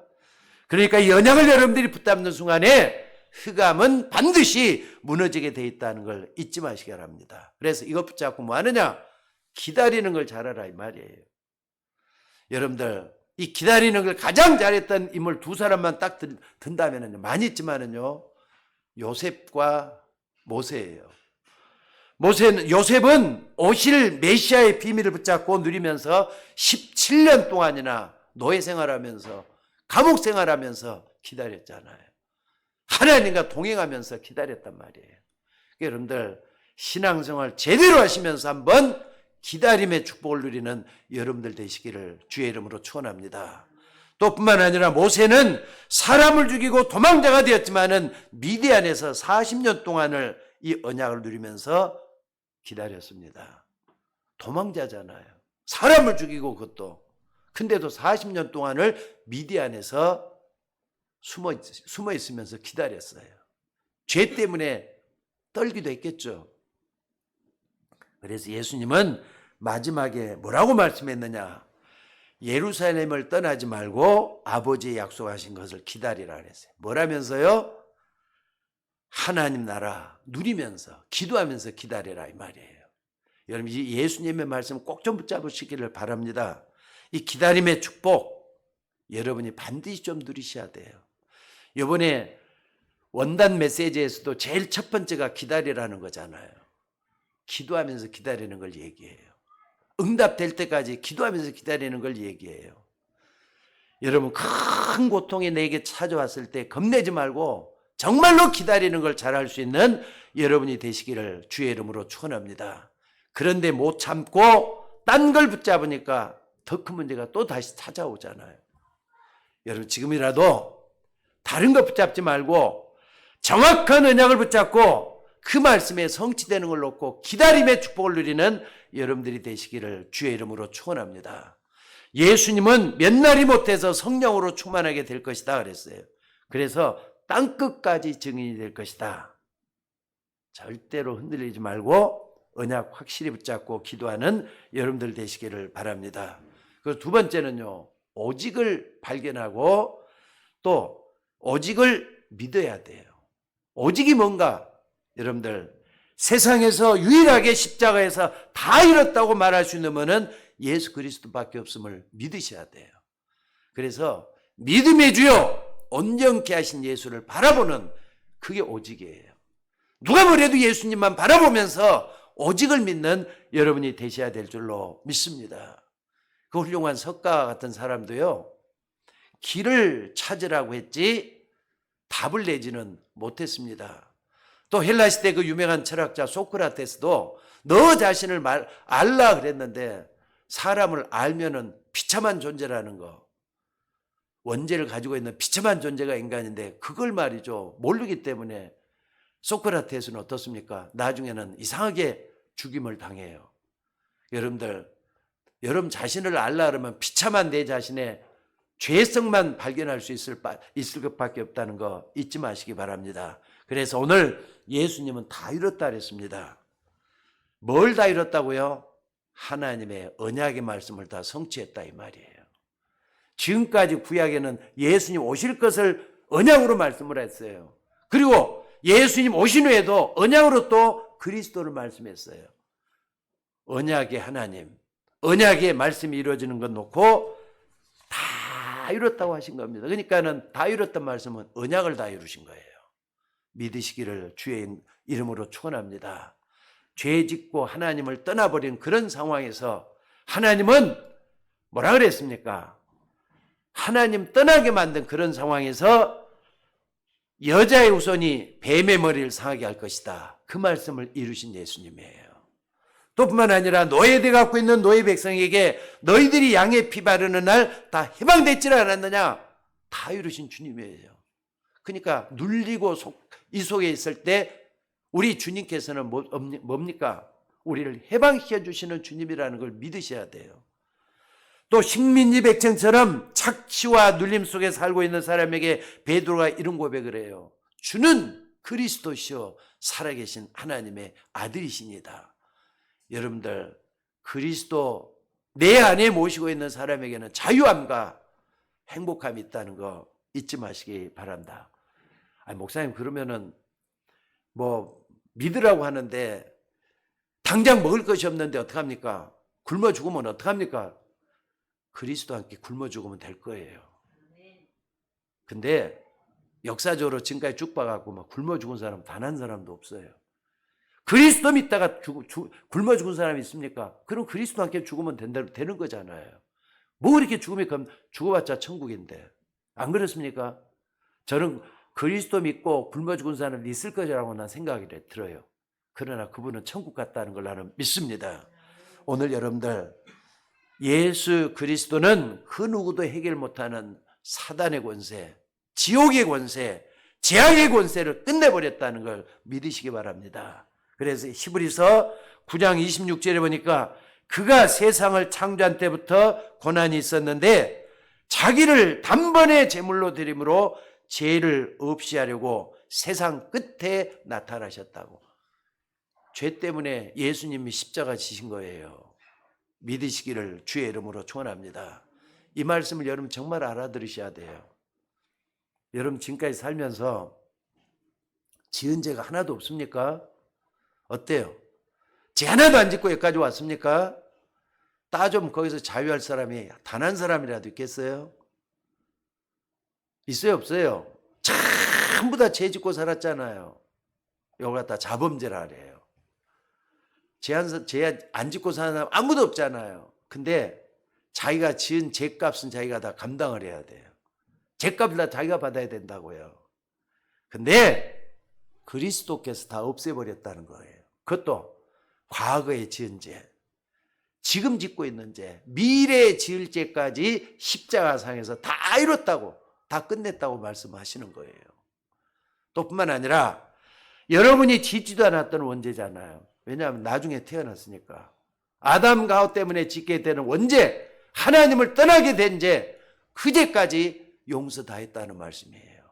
그러니까 이 언약을 여러분들이 붙잡는 순간에 흑암은 반드시 무너지게 돼 있다는 걸 잊지 마시기 바랍니다. 그래서 이것 붙잡고 뭐 하느냐? 기다리는 걸 잘하라 이 말이에요. 여러분들 이 기다리는 걸 가장 잘했던 인물 두 사람만 딱 든다면은 많이 있지만은요, 요셉과 모세예요. 요셉은 오실 메시아의 비밀을 붙잡고 누리면서 17년 동안이나 노예 생활하면서 감옥 생활하면서 기다렸잖아요. 하나님과 동행하면서 기다렸단 말이에요. 여러분들 신앙생활 제대로 하시면서 한번 기다림의 축복을 누리는 여러분들 되시기를 주의 이름으로 축원합니다. 또 뿐만 아니라 모세는 사람을 죽이고 도망자가 되었지만은 미디안에서 40년 동안을 이 언약을 누리면서 기다렸습니다. 도망자잖아요. 사람을 죽이고 그것도. 근데도 40년 동안을 미디안에서 숨어 있으면서 기다렸어요. 죄 때문에 떨기도 했겠죠. 그래서 예수님은 마지막에 뭐라고 말씀했느냐? 예루살렘을 떠나지 말고 아버지의 약속하신 것을 기다리라 그랬어요. 뭐라면서요? 하나님 나라 누리면서 기도하면서 기다리라 이 말이에요. 여러분 이 예수님의 말씀 꼭 좀 붙잡으시기를 바랍니다. 이 기다림의 축복 여러분이 반드시 좀 누리셔야 돼요. 이번에 원단 메시지에서도 제일 첫 번째가 기다리라는 거잖아요. 기도하면서 기다리는 걸 얘기해요. 응답될 때까지 기도하면서 기다리는 걸 얘기해요. 여러분, 큰 고통이 내게 찾아왔을 때 겁내지 말고 정말로 기다리는 걸 잘할 수 있는 여러분이 되시기를 주의 이름으로 축원합니다. 그런데 못 참고 딴 걸 붙잡으니까 더 큰 문제가 또 다시 찾아오잖아요. 여러분, 지금이라도 다른 거 붙잡지 말고 정확한 언약을 붙잡고 그 말씀에 성취되는 걸 놓고 기다림의 축복을 누리는 여러분들이 되시기를 주의 이름으로 축원합니다. 예수님은 몇 날이 못해서 성령으로 충만하게 될 것이다 그랬어요. 그래서 땅끝까지 증인이 될 것이다. 절대로 흔들리지 말고 언약 확실히 붙잡고 기도하는 여러분들 되시기를 바랍니다. 그리고 두 번째는요, 오직을 발견하고 또 오직을 믿어야 돼요. 오직이 뭔가? 여러분들, 세상에서 유일하게 십자가에서 다 이뤘다고 말할 수 있는 분은 예수 그리스도밖에 없음을 믿으셔야 돼요. 그래서 믿음의 주요 온전케 하신 예수를 바라보는, 그게 오직이에요. 누가 뭐래도 예수님만 바라보면서 오직을 믿는 여러분이 되셔야 될 줄로 믿습니다. 그 훌륭한 석가 같은 사람도요, 길을 찾으라고 했지 답을 내지는 못했습니다. 또 헬라 시대 그 유명한 철학자 소크라테스도 너 자신을 알라 그랬는데, 사람을 알면은 비참한 존재라는 거, 원죄를 가지고 있는 비참한 존재가 인간인데 그걸 말이죠, 모르기 때문에 소크라테스는 어떻습니까? 나중에는 이상하게 죽임을 당해요. 여러분들, 여러분 자신을 알라 그러면 비참한 내 자신의 죄성만 발견할 수 있을 것밖에 없다는 거 잊지 마시기 바랍니다. 그래서 오늘 예수님은 다 이뤘다 그랬습니다. 뭘 다 이뤘다고요? 하나님의 언약의 말씀을 다 성취했다 이 말이에요. 지금까지 구약에는 예수님 오실 것을 언약으로 말씀을 했어요. 그리고 예수님 오신 후에도 언약으로 또 그리스도를 말씀했어요. 언약의 하나님, 언약의 말씀이 이루어지는 것 놓고 다 이뤘다고 하신 겁니다. 그러니까는 다 이뤘던 말씀은 언약을 다 이루신 거예요. 믿으시기를 주의 이름으로 축원합니다. 죄 짓고 하나님을 떠나버린 그런 상황에서 하나님은 뭐라 그랬습니까? 하나님 떠나게 만든 그런 상황에서 여자의 후손이 뱀의 머리를 상하게 할 것이다. 그 말씀을 이루신 예수님이에요. 또 뿐만 아니라 노예돼 갖고 있는 노예 백성에게 너희들이 양의 피 바르는 날 다 해방됐지 않았느냐? 다 이루신 주님이에요. 그러니까 눌리고 이 속에 있을 때 우리 주님께서는 뭡니까? 우리를 해방시켜 주시는 주님이라는 걸 믿으셔야 돼요. 또 식민지 백성처럼 착취와 눌림 속에 살고 있는 사람에게 베드로가 이런 고백을 해요. 주는 그리스도시요 살아계신 하나님의 아들이십니다. 여러분들, 그리스도 내 안에 모시고 있는 사람에게는 자유함과 행복함이 있다는 거 잊지 마시기 바랍니다. 목사님, 그러면은 뭐 믿으라고 하는데 당장 먹을 것이 없는데 어떡합니까? 굶어 죽으면 어떡합니까? 그리스도와 함께 굶어 죽으면 될 거예요. 근데 역사적으로 지금까지 쭉 봐갖고 막 굶어 죽은 사람 단 한 사람도 없어요. 그리스도 믿다가 굶어 죽은 사람이 있습니까? 그럼 그리스도와 함께 죽으면 되는 거잖아요. 뭐 이렇게 죽어봤자 천국인데. 안 그렇습니까? 저는 그리스도 믿고 굶어 죽은 사람이 있을 거라고 난 생각이 들어요. 그러나 그분은 천국 갔다는 걸 나는 믿습니다. 오늘 여러분들, 예수 그리스도는 그 누구도 해결 못하는 사단의 권세, 지옥의 권세, 재앙의 권세를 끝내버렸다는 걸 믿으시기 바랍니다. 그래서 히브리서 9장 26절에 보니까 그가 세상을 창조한 때부터 고난이 있었는데 자기를 단번에 제물로 드림으로 죄를 없이 하려고 세상 끝에 나타나셨다고. 죄 때문에 예수님이 십자가 지신 거예요. 믿으시기를 주의 이름으로 축원합니다. 이 말씀을 여러분 정말 알아들으셔야 돼요. 여러분 지금까지 살면서 지은 죄가 하나도 없습니까? 어때요? 죄 하나도 안 짓고 여기까지 왔습니까? 따좀 거기서 자유할 사람이 단 한 사람이라도 있겠어요? 있어요, 없어요? 전부 다 죄 짓고 살았잖아요. 이걸 갖다 자범죄라 그래요. 죄 안 짓고 사는 사람 아무도 없잖아요. 근데 자기가 지은 죄값은 자기가 다 감당을 해야 돼요. 죄값을 다 자기가 받아야 된다고요. 근데 그리스도께서 다 없애버렸다는 거예요. 그것도 과거에 지은 죄, 지금 짓고 있는 죄, 미래에 지을 죄까지 십자가상에서 다 이뤘다고, 다 끝냈다고 말씀하시는 거예요. 또 뿐만 아니라 여러분이 짓지도 않았던 원죄잖아요. 왜냐하면 나중에 태어났으니까. 아담과 하와 때문에 짓게 되는 원죄, 하나님을 떠나게 된 죄, 그 죄까지 용서 다 했다는 말씀이에요.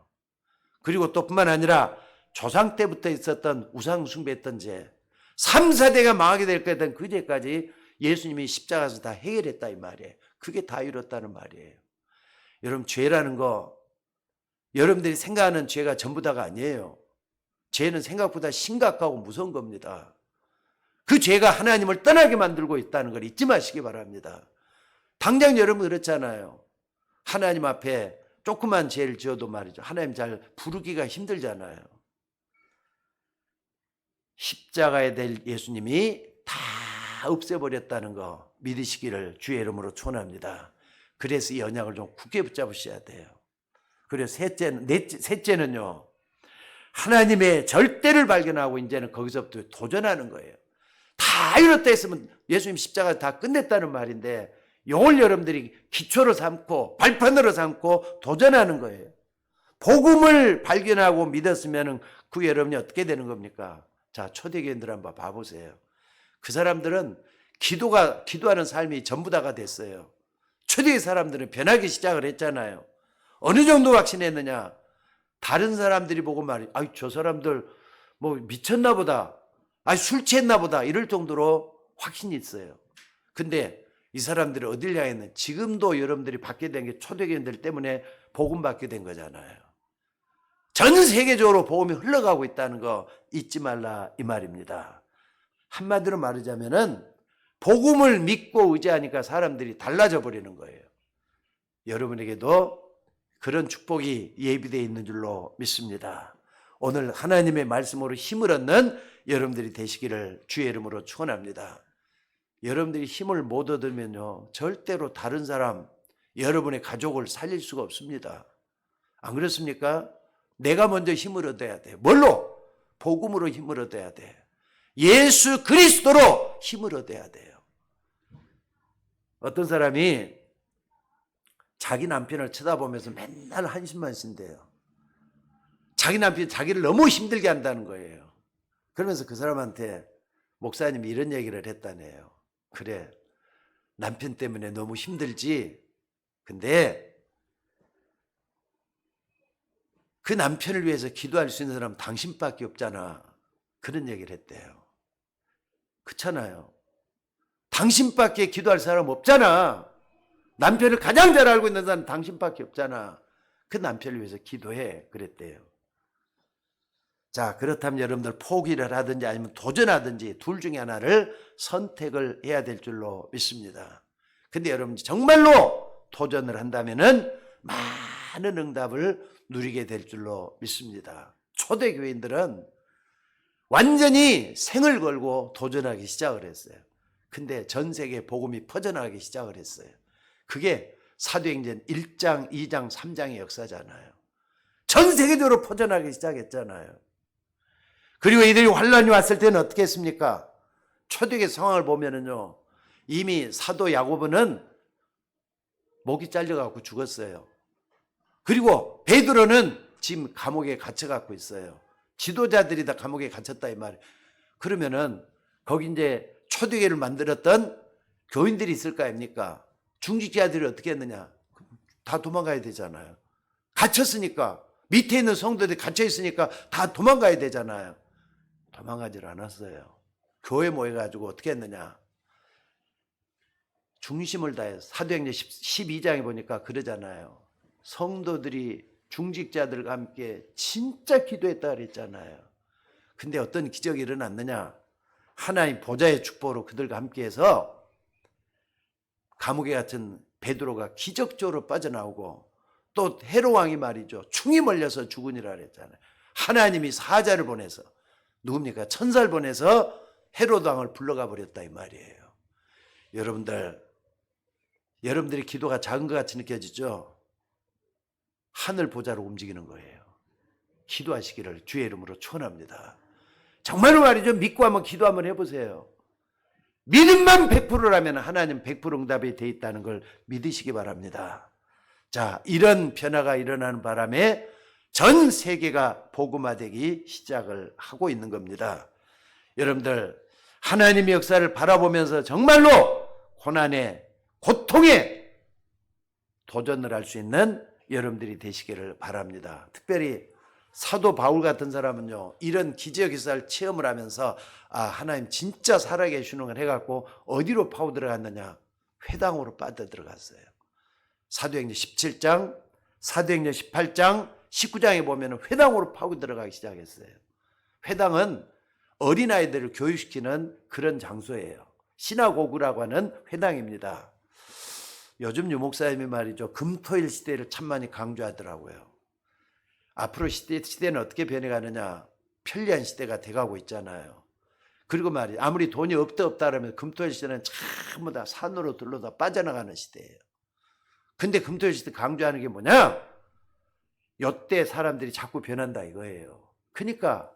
그리고 또 뿐만 아니라 조상 때부터 있었던 우상 숭배했던 죄, 3, 4대가 망하게 될 거던 그 죄까지 예수님이 십자가에서 다 해결했다 이 말이에요. 그게 다 이뤘다는 말이에요. 여러분, 죄라는 거 여러분들이 생각하는 죄가 전부 다가 아니에요. 죄는 생각보다 심각하고 무서운 겁니다. 그 죄가 하나님을 떠나게 만들고 있다는 걸 잊지 마시기 바랍니다. 당장 여러분 그렇잖아요. 하나님 앞에 조그만 죄를 지어도 말이죠. 하나님 잘 부르기가 힘들잖아요. 십자가에 될 예수님이 다 없애버렸다는 거 믿으시기를 주의 이름으로 축원합니다. 그래서 이 언약을 좀 굳게 붙잡으셔야 돼요. 그리고 셋째는요, 하나님의 절대를 발견하고 이제는 거기서부터 도전하는 거예요. 다 이뤘다 했으면 예수님 십자가 다 끝냈다는 말인데 이걸 여러분들이 기초로 삼고 발판으로 삼고 도전하는 거예요. 복음을 발견하고 믿었으면 그 여러분이 어떻게 되는 겁니까? 자, 초대교인들 한번 봐보세요. 그 사람들은 기도하는 삶이 전부 다가 됐어요. 초대의 사람들은 변하기 시작을 했잖아요. 어느 정도 확신했느냐? 다른 사람들이 보고 말이에요. 아이, 저 사람들 뭐 미쳤나 보다. 아이, 술 취했나 보다. 이럴 정도로 확신이 있어요. 근데 이 사람들이 어딜 향했는 지금도 여러분들이 받게 된 게 초대교인들 때문에 복음 받게 된 거잖아요. 전 세계적으로 복음이 흘러가고 있다는 거 잊지 말라 이 말입니다. 한마디로 말하자면은 복음을 믿고 의지하니까 사람들이 달라져 버리는 거예요. 여러분에게도 그런 축복이 예비되어 있는 줄로 믿습니다. 오늘 하나님의 말씀으로 힘을 얻는 여러분들이 되시기를 주의 이름으로 축원합니다. 여러분들이 힘을 못 얻으면요, 절대로 다른 사람, 여러분의 가족을 살릴 수가 없습니다. 안 그렇습니까? 내가 먼저 힘을 얻어야 돼. 뭘로? 복음으로 힘을 얻어야 돼. 예수 그리스도로 힘을 얻어야 돼요. 어떤 사람이 자기 남편을 쳐다보면서 맨날 한숨만 쉰대요. 자기 남편이 자기를 너무 힘들게 한다는 거예요. 그러면서 그 사람한테 목사님이 이런 얘기를 했다네요. 그래, 남편 때문에 너무 힘들지. 근데 그 남편을 위해서 기도할 수 있는 사람은 당신밖에 없잖아. 그런 얘기를 했대요. 그렇잖아요. 당신밖에 기도할 사람 없잖아. 남편을 가장 잘 알고 있는 사람은 당신밖에 없잖아. 그 남편을 위해서 기도해. 그랬대요. 자, 그렇다면 여러분들 포기를 하든지 아니면 도전하든지 둘 중에 하나를 선택을 해야 될 줄로 믿습니다. 근데 여러분 정말로 도전을 한다면은 많은 응답을 누리게 될 줄로 믿습니다. 초대교인들은 완전히 생을 걸고 도전하기 시작을 했어요. 근데 전 세계에 복음이 퍼져나가기 시작을 했어요. 그게 사도행전 1장, 2장, 3장의 역사잖아요. 전 세계적으로 퍼져나가기 시작했잖아요. 그리고 이들이 환란이 왔을 때는 어떻게 했습니까? 초대교회 상황을 보면은요, 이미 사도 야고보는 목이 잘려갖고 죽었어요. 그리고 베드로는 지금 감옥에 갇혀갖고 있어요. 지도자들이 다 감옥에 갇혔다 이 말이에요. 그러면은 거기 이제 초대교회를 만들었던 교인들이 있을 거 아닙니까? 중직자들이 어떻게 했느냐? 다 도망가야 되잖아요. 갇혔으니까, 밑에 있는 성도들이 갇혀있으니까 다 도망가야 되잖아요. 도망가질 않았어요. 교회 모여가지고 어떻게 했느냐? 중심을 다해서 사도행전 12장에 보니까 그러잖아요. 성도들이 중직자들과 함께 진짜 기도했다 그랬잖아요. 근데 어떤 기적이 일어났느냐? 하나님 보좌의 축복으로 그들과 함께해서 감옥에 갇힌 베드로가 기적적으로 빠져나오고, 또 헤롯 왕이 말이죠, 충이 몰려서 죽으니라 그랬잖아요. 하나님이 사자를 보내서, 누굽니까? 천사를 보내서 헤로드 왕을 불러가 버렸다 이 말이에요. 여러분들의 기도가 작은 것 같이 느껴지죠? 하늘 보좌로 움직이는 거예요. 기도하시기를 주의 이름으로 축원합니다. 정말로 말이죠. 믿고 한번 기도 한번 해보세요. 믿음만 100%라면 하나님 100% 응답이 돼 있다는 걸 믿으시기 바랍니다. 자, 이런 변화가 일어나는 바람에 전 세계가 복음화되기 시작을 하고 있는 겁니다. 여러분들 하나님의 역사를 바라보면서 정말로 고난에 고통에 도전을 할 수 있는 여러분들이 되시기를 바랍니다. 특별히 사도 바울 같은 사람은요, 이런 기적 역사를 체험을 하면서 하나님 진짜 살아계시는 걸 해갖고 어디로 파고 들어갔느냐? 회당으로 빠져 들어갔어요. 사도행전 17장, 사도행전 18장, 19장에 보면 회당으로 파고 들어가기 시작했어요. 회당은 어린아이들을 교육시키는 그런 장소예요. 시나고그라고 하는 회당입니다. 요즘 유목사님이 말이죠, 금토일 시대를 참 많이 강조하더라고요. 앞으로 시대는 어떻게 변해가느냐, 편리한 시대가 돼가고 있잖아요. 그리고 말이죠, 아무리 돈이 없다 그러면 금토일 시대는 전부 다 산으로 들러다 빠져나가는 시대예요. 근데 금토일 시대 강조하는 게 뭐냐? 요때 사람들이 자꾸 변한다 이거예요. 그러니까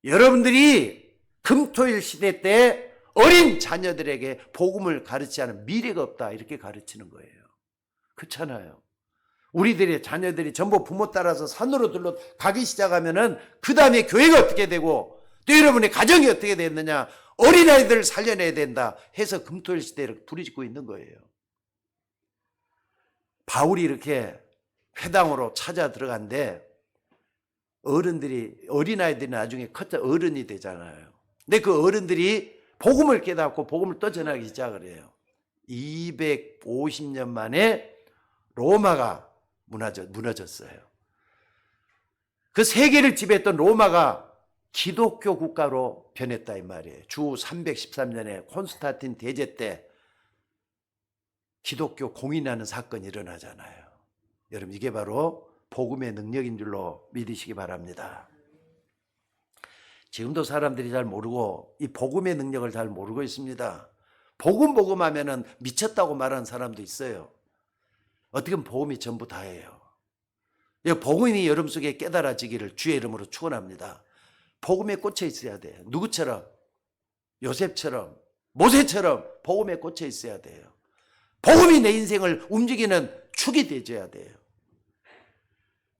여러분들이 금토일 시대 때 어린 자녀들에게 복음을 가르치지 않은 미래가 없다 이렇게 가르치는 거예요. 그렇잖아요. 우리들의 자녀들이 전부 부모 따라서 산으로 들러 가기 시작하면은 그 다음에 교회가 어떻게 되고 또 여러분의 가정이 어떻게 됐느냐, 어린아이들을 살려내야 된다 해서 금토일 시대를 부르짖고 있는 거예요. 바울이 이렇게 회당으로 찾아 들어간데 어린아이들이 나중에 컸자 어른이 되잖아요. 근데 그 어른들이 복음을 깨닫고 복음을 또 전하기 시작을 해요. 250년 만에 로마가 무너졌어요. 그 세계를 지배했던 로마가 기독교 국가로 변했다 이 말이에요. 주 313년에 콘스탄틴 대제 때 기독교 공인하는 사건이 일어나잖아요. 여러분 이게 바로 복음의 능력인 줄로 믿으시기 바랍니다. 지금도 사람들이 잘 모르고 이 복음의 능력을 잘 모르고 있습니다. 복음 하면은 미쳤다고 말하는 사람도 있어요. 어떻게 보면 복음이 전부 다예요. 복음이 여러분 속에 깨달아지기를 주의 이름으로 축원합니다. 복음에 꽂혀 있어야 돼요. 누구처럼? 요셉처럼, 모세처럼 복음에 꽂혀 있어야 돼요. 복음이 내 인생을 움직이는 축이 되어야 돼요.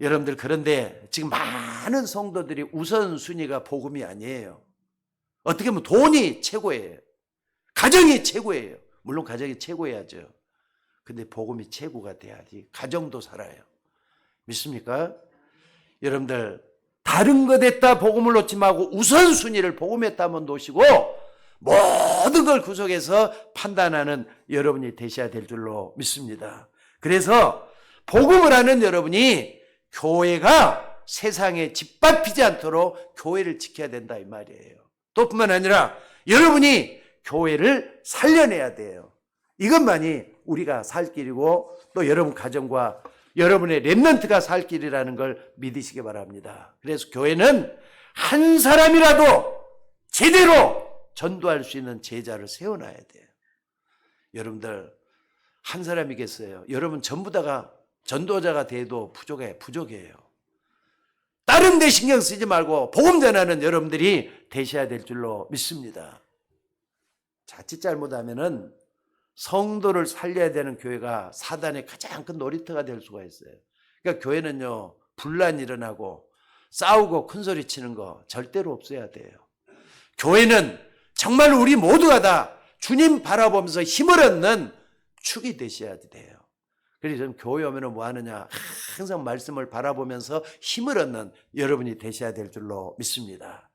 여러분들 그런데 지금 많은 성도들이 우선순위가 복음이 아니에요. 어떻게 보면 돈이 최고예요. 가정이 최고예요. 물론 가정이 최고야죠. 근데 복음이 최고가 돼야지 가정도 살아요. 믿습니까? 여러분들 다른 거 됐다 복음을 놓지 말고 우선순위를 복음에다 한번 놓으시고 모든 걸 구속해서 판단하는 여러분이 되셔야 될 줄로 믿습니다. 그래서 복음을 하는 여러분이 교회가 세상에 짓밟히지 않도록 교회를 지켜야 된다 이 말이에요. 또 뿐만 아니라 여러분이 교회를 살려내야 돼요. 이것만이 우리가 살 길이고 또 여러분 가정과 여러분의 렘넌트가 살 길이라는 걸 믿으시기 바랍니다. 그래서 교회는 한 사람이라도 제대로 전도할 수 있는 제자를 세워놔야 돼요. 여러분들 한 사람이겠어요? 여러분 전부 다가 전도자가 돼도 부족해요. 다른 데 신경 쓰지 말고 복음 전하는 여러분들이 되셔야 될 줄로 믿습니다. 자칫 잘못하면은 성도를 살려야 되는 교회가 사단의 가장 큰 놀이터가 될 수가 있어요. 그러니까 교회는요, 분란이 일어나고 싸우고 큰소리 치는 거 절대로 없어야 돼요. 교회는 정말 우리 모두가 다 주님 바라보면서 힘을 얻는 축이 되셔야 돼요. 그래서 저는 교회 오면 뭐 하느냐, 항상 말씀을 바라보면서 힘을 얻는 여러분이 되셔야 될 줄로 믿습니다.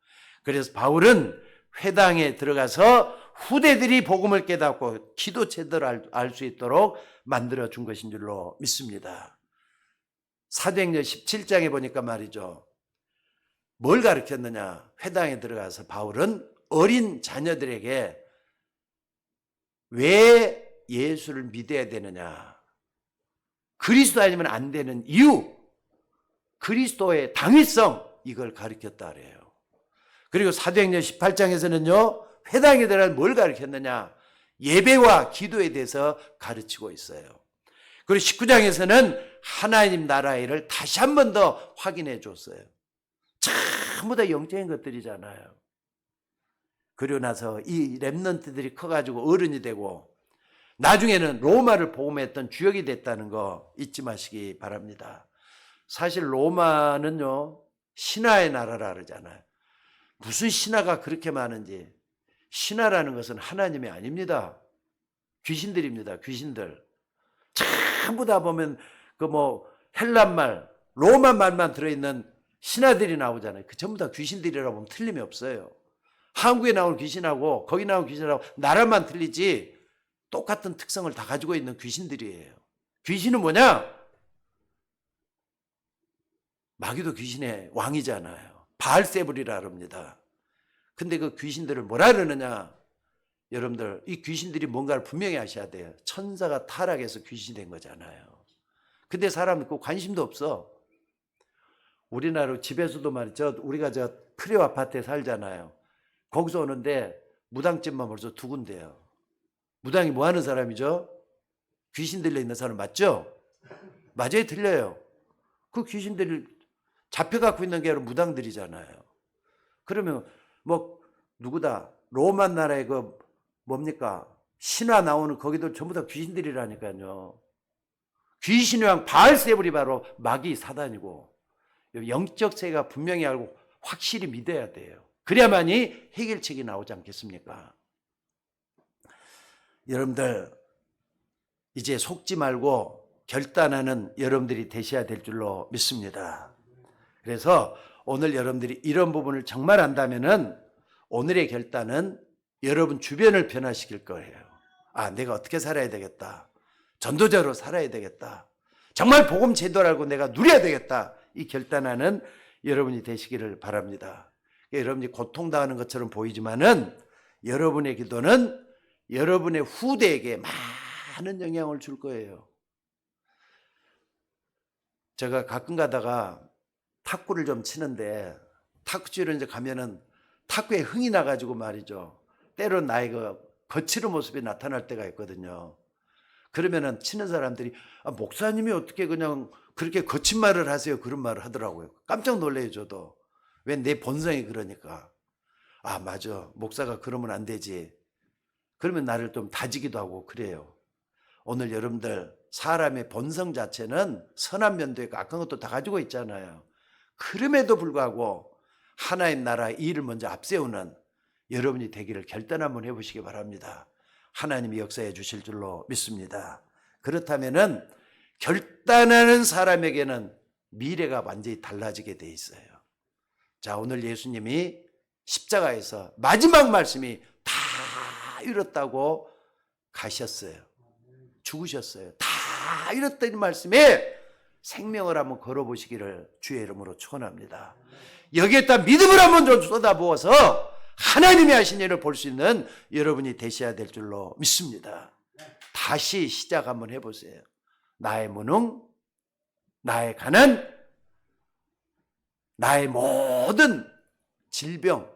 그래서 바울은 회당에 들어가서 후대들이 복음을 깨닫고 기도 제대로 알 수 있도록 만들어준 것인 줄로 믿습니다. 사도행전 17장에 보니까 말이죠, 뭘 가르쳤느냐, 회당에 들어가서 바울은 어린 자녀들에게 왜 예수를 믿어야 되느냐, 그리스도 아니면 안 되는 이유, 그리스도의 당위성, 이걸 가르쳤다 그래요. 그리고 사도행전 18장에서는요 회당에 들어가 뭘 가르쳤느냐? 예배와 기도에 대해서 가르치고 있어요. 그리고 19장에서는 하나님 나라의 일을 다시 한 번 더 확인해 줬어요. 전부 다 영적인 것들이잖아요. 그리고 나서 이 렘넌트들이 커가지고 어른이 되고 나중에는 로마를 복음했던 주역이 됐다는 거 잊지 마시기 바랍니다. 사실 로마는요, 신화의 나라라 그러잖아요. 무슨 신화가 그렇게 많은지. 신화라는 것은 하나님이 아닙니다. 귀신들입니다. 귀신들. 전부 다 보면 그 헬란말, 로마 말만 들어있는 신화들이 나오잖아요. 그 전부 다 귀신들이라고 보면 틀림이 없어요. 한국에 나오는 귀신하고 거기 나오는 귀신하고 나라만 틀리지 똑같은 특성을 다 가지고 있는 귀신들이에요. 귀신은 뭐냐? 마귀도 귀신의 왕이잖아요. 바알세불이라 합니다. 근데 그 귀신들을 뭐라 그러느냐? 여러분들, 이 귀신들이 뭔가를 분명히 아셔야 돼요. 천사가 타락해서 귀신이 된 거잖아요. 근데 사람은 그 관심도 없어. 우리나라 집에서도 말이죠. 우리가 프리오 아파트에 살잖아요. 거기서 오는데 무당집만 벌써 2군데예요. 무당이 뭐 하는 사람이죠? 귀신 들려 있는 사람 맞죠? 맞아요, 틀려요. 그 귀신들이 잡혀갖고 있는 게 무당들이잖아요. 그러면 누구다? 로마 나라의 뭡니까? 신화 나오는 거기도 전부 다 귀신들이라니까요. 귀신의 왕 바알세불이 바로 마귀 사단이고, 영적 세계가 분명히 알고 확실히 믿어야 돼요. 그래야만이 해결책이 나오지 않겠습니까? 여러분들, 이제 속지 말고 결단하는 여러분들이 되셔야 될 줄로 믿습니다. 그래서 오늘 여러분들이 이런 부분을 정말 안다면은 오늘의 결단은 여러분 주변을 변화시킬 거예요. 아, 내가 어떻게 살아야 되겠다. 전도자로 살아야 되겠다. 정말 복음 제도를 알고 내가 누려야 되겠다. 이 결단하는 여러분이 되시기를 바랍니다. 여러분이 고통당하는 것처럼 보이지만은 여러분의 기도는 여러분의 후대에게 많은 영향을 줄 거예요. 제가 가끔 가다가 탁구를 좀 치는데 탁구치러 이제 가면은 탁구에 흥이 나가지고 말이죠. 때론 나의 거칠은 모습이 나타날 때가 있거든요. 그러면은 치는 사람들이 목사님이 어떻게 그냥 그렇게 거친 말을 하세요? 그런 말을 하더라고요. 깜짝 놀래요, 저도. 왜 내 본성이 그러니까. 아, 맞아. 목사가 그러면 안 되지. 그러면 나를 좀 다지기도 하고 그래요. 오늘 여러분들 사람의 본성 자체는 선한 면도 있고 악한 것도 다 가지고 있잖아요. 그럼에도 불구하고 하나님 나라 일을 먼저 앞세우는 여러분이 되기를 결단 한번 해보시기 바랍니다. 하나님이 역사해 주실 줄로 믿습니다. 그렇다면은 결단하는 사람에게는 미래가 완전히 달라지게 돼 있어요. 자, 오늘 예수님이 십자가에서 마지막 말씀이 다 이뤘다고 가셨어요. 죽으셨어요. 다 이뤘다는 말씀에 생명을 한번 걸어보시기를 주의 이름으로 축원합니다. 여기에다 믿음을 한번 좀 쏟아부어서 하나님이 하신 일을 볼 수 있는 여러분이 되셔야 될 줄로 믿습니다. 다시 시작 한번 해보세요. 나의 무능, 나의 가난, 나의 모든 질병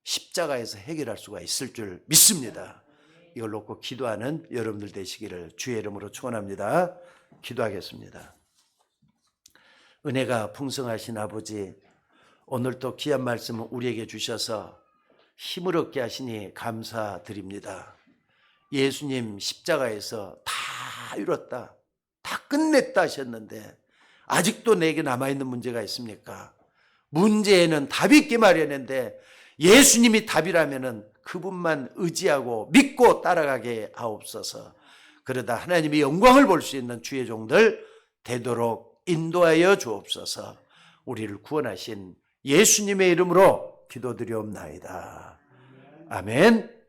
십자가에서 해결할 수가 있을 줄 믿습니다. 이걸 놓고 기도하는 여러분들 되시기를 주의 이름으로 축원합니다. 기도하겠습니다. 은혜가 풍성하신 아버지, 오늘 또 귀한 말씀을 우리에게 주셔서 힘을 얻게 하시니 감사드립니다. 예수님 십자가에서 다 이뤘다, 다 끝냈다 하셨는데 아직도 내게 남아있는 문제가 있습니까? 문제에는 답이 있게 마련인데 예수님이 답이라면은 그분만 의지하고 믿고 따라가게 하옵소서. 그러다 하나님의 영광을 볼 수 있는 주의 종들 되도록 인도하여 주옵소서. 우리를 구원하신 예수님의 이름으로 기도드리옵나이다. 아멘.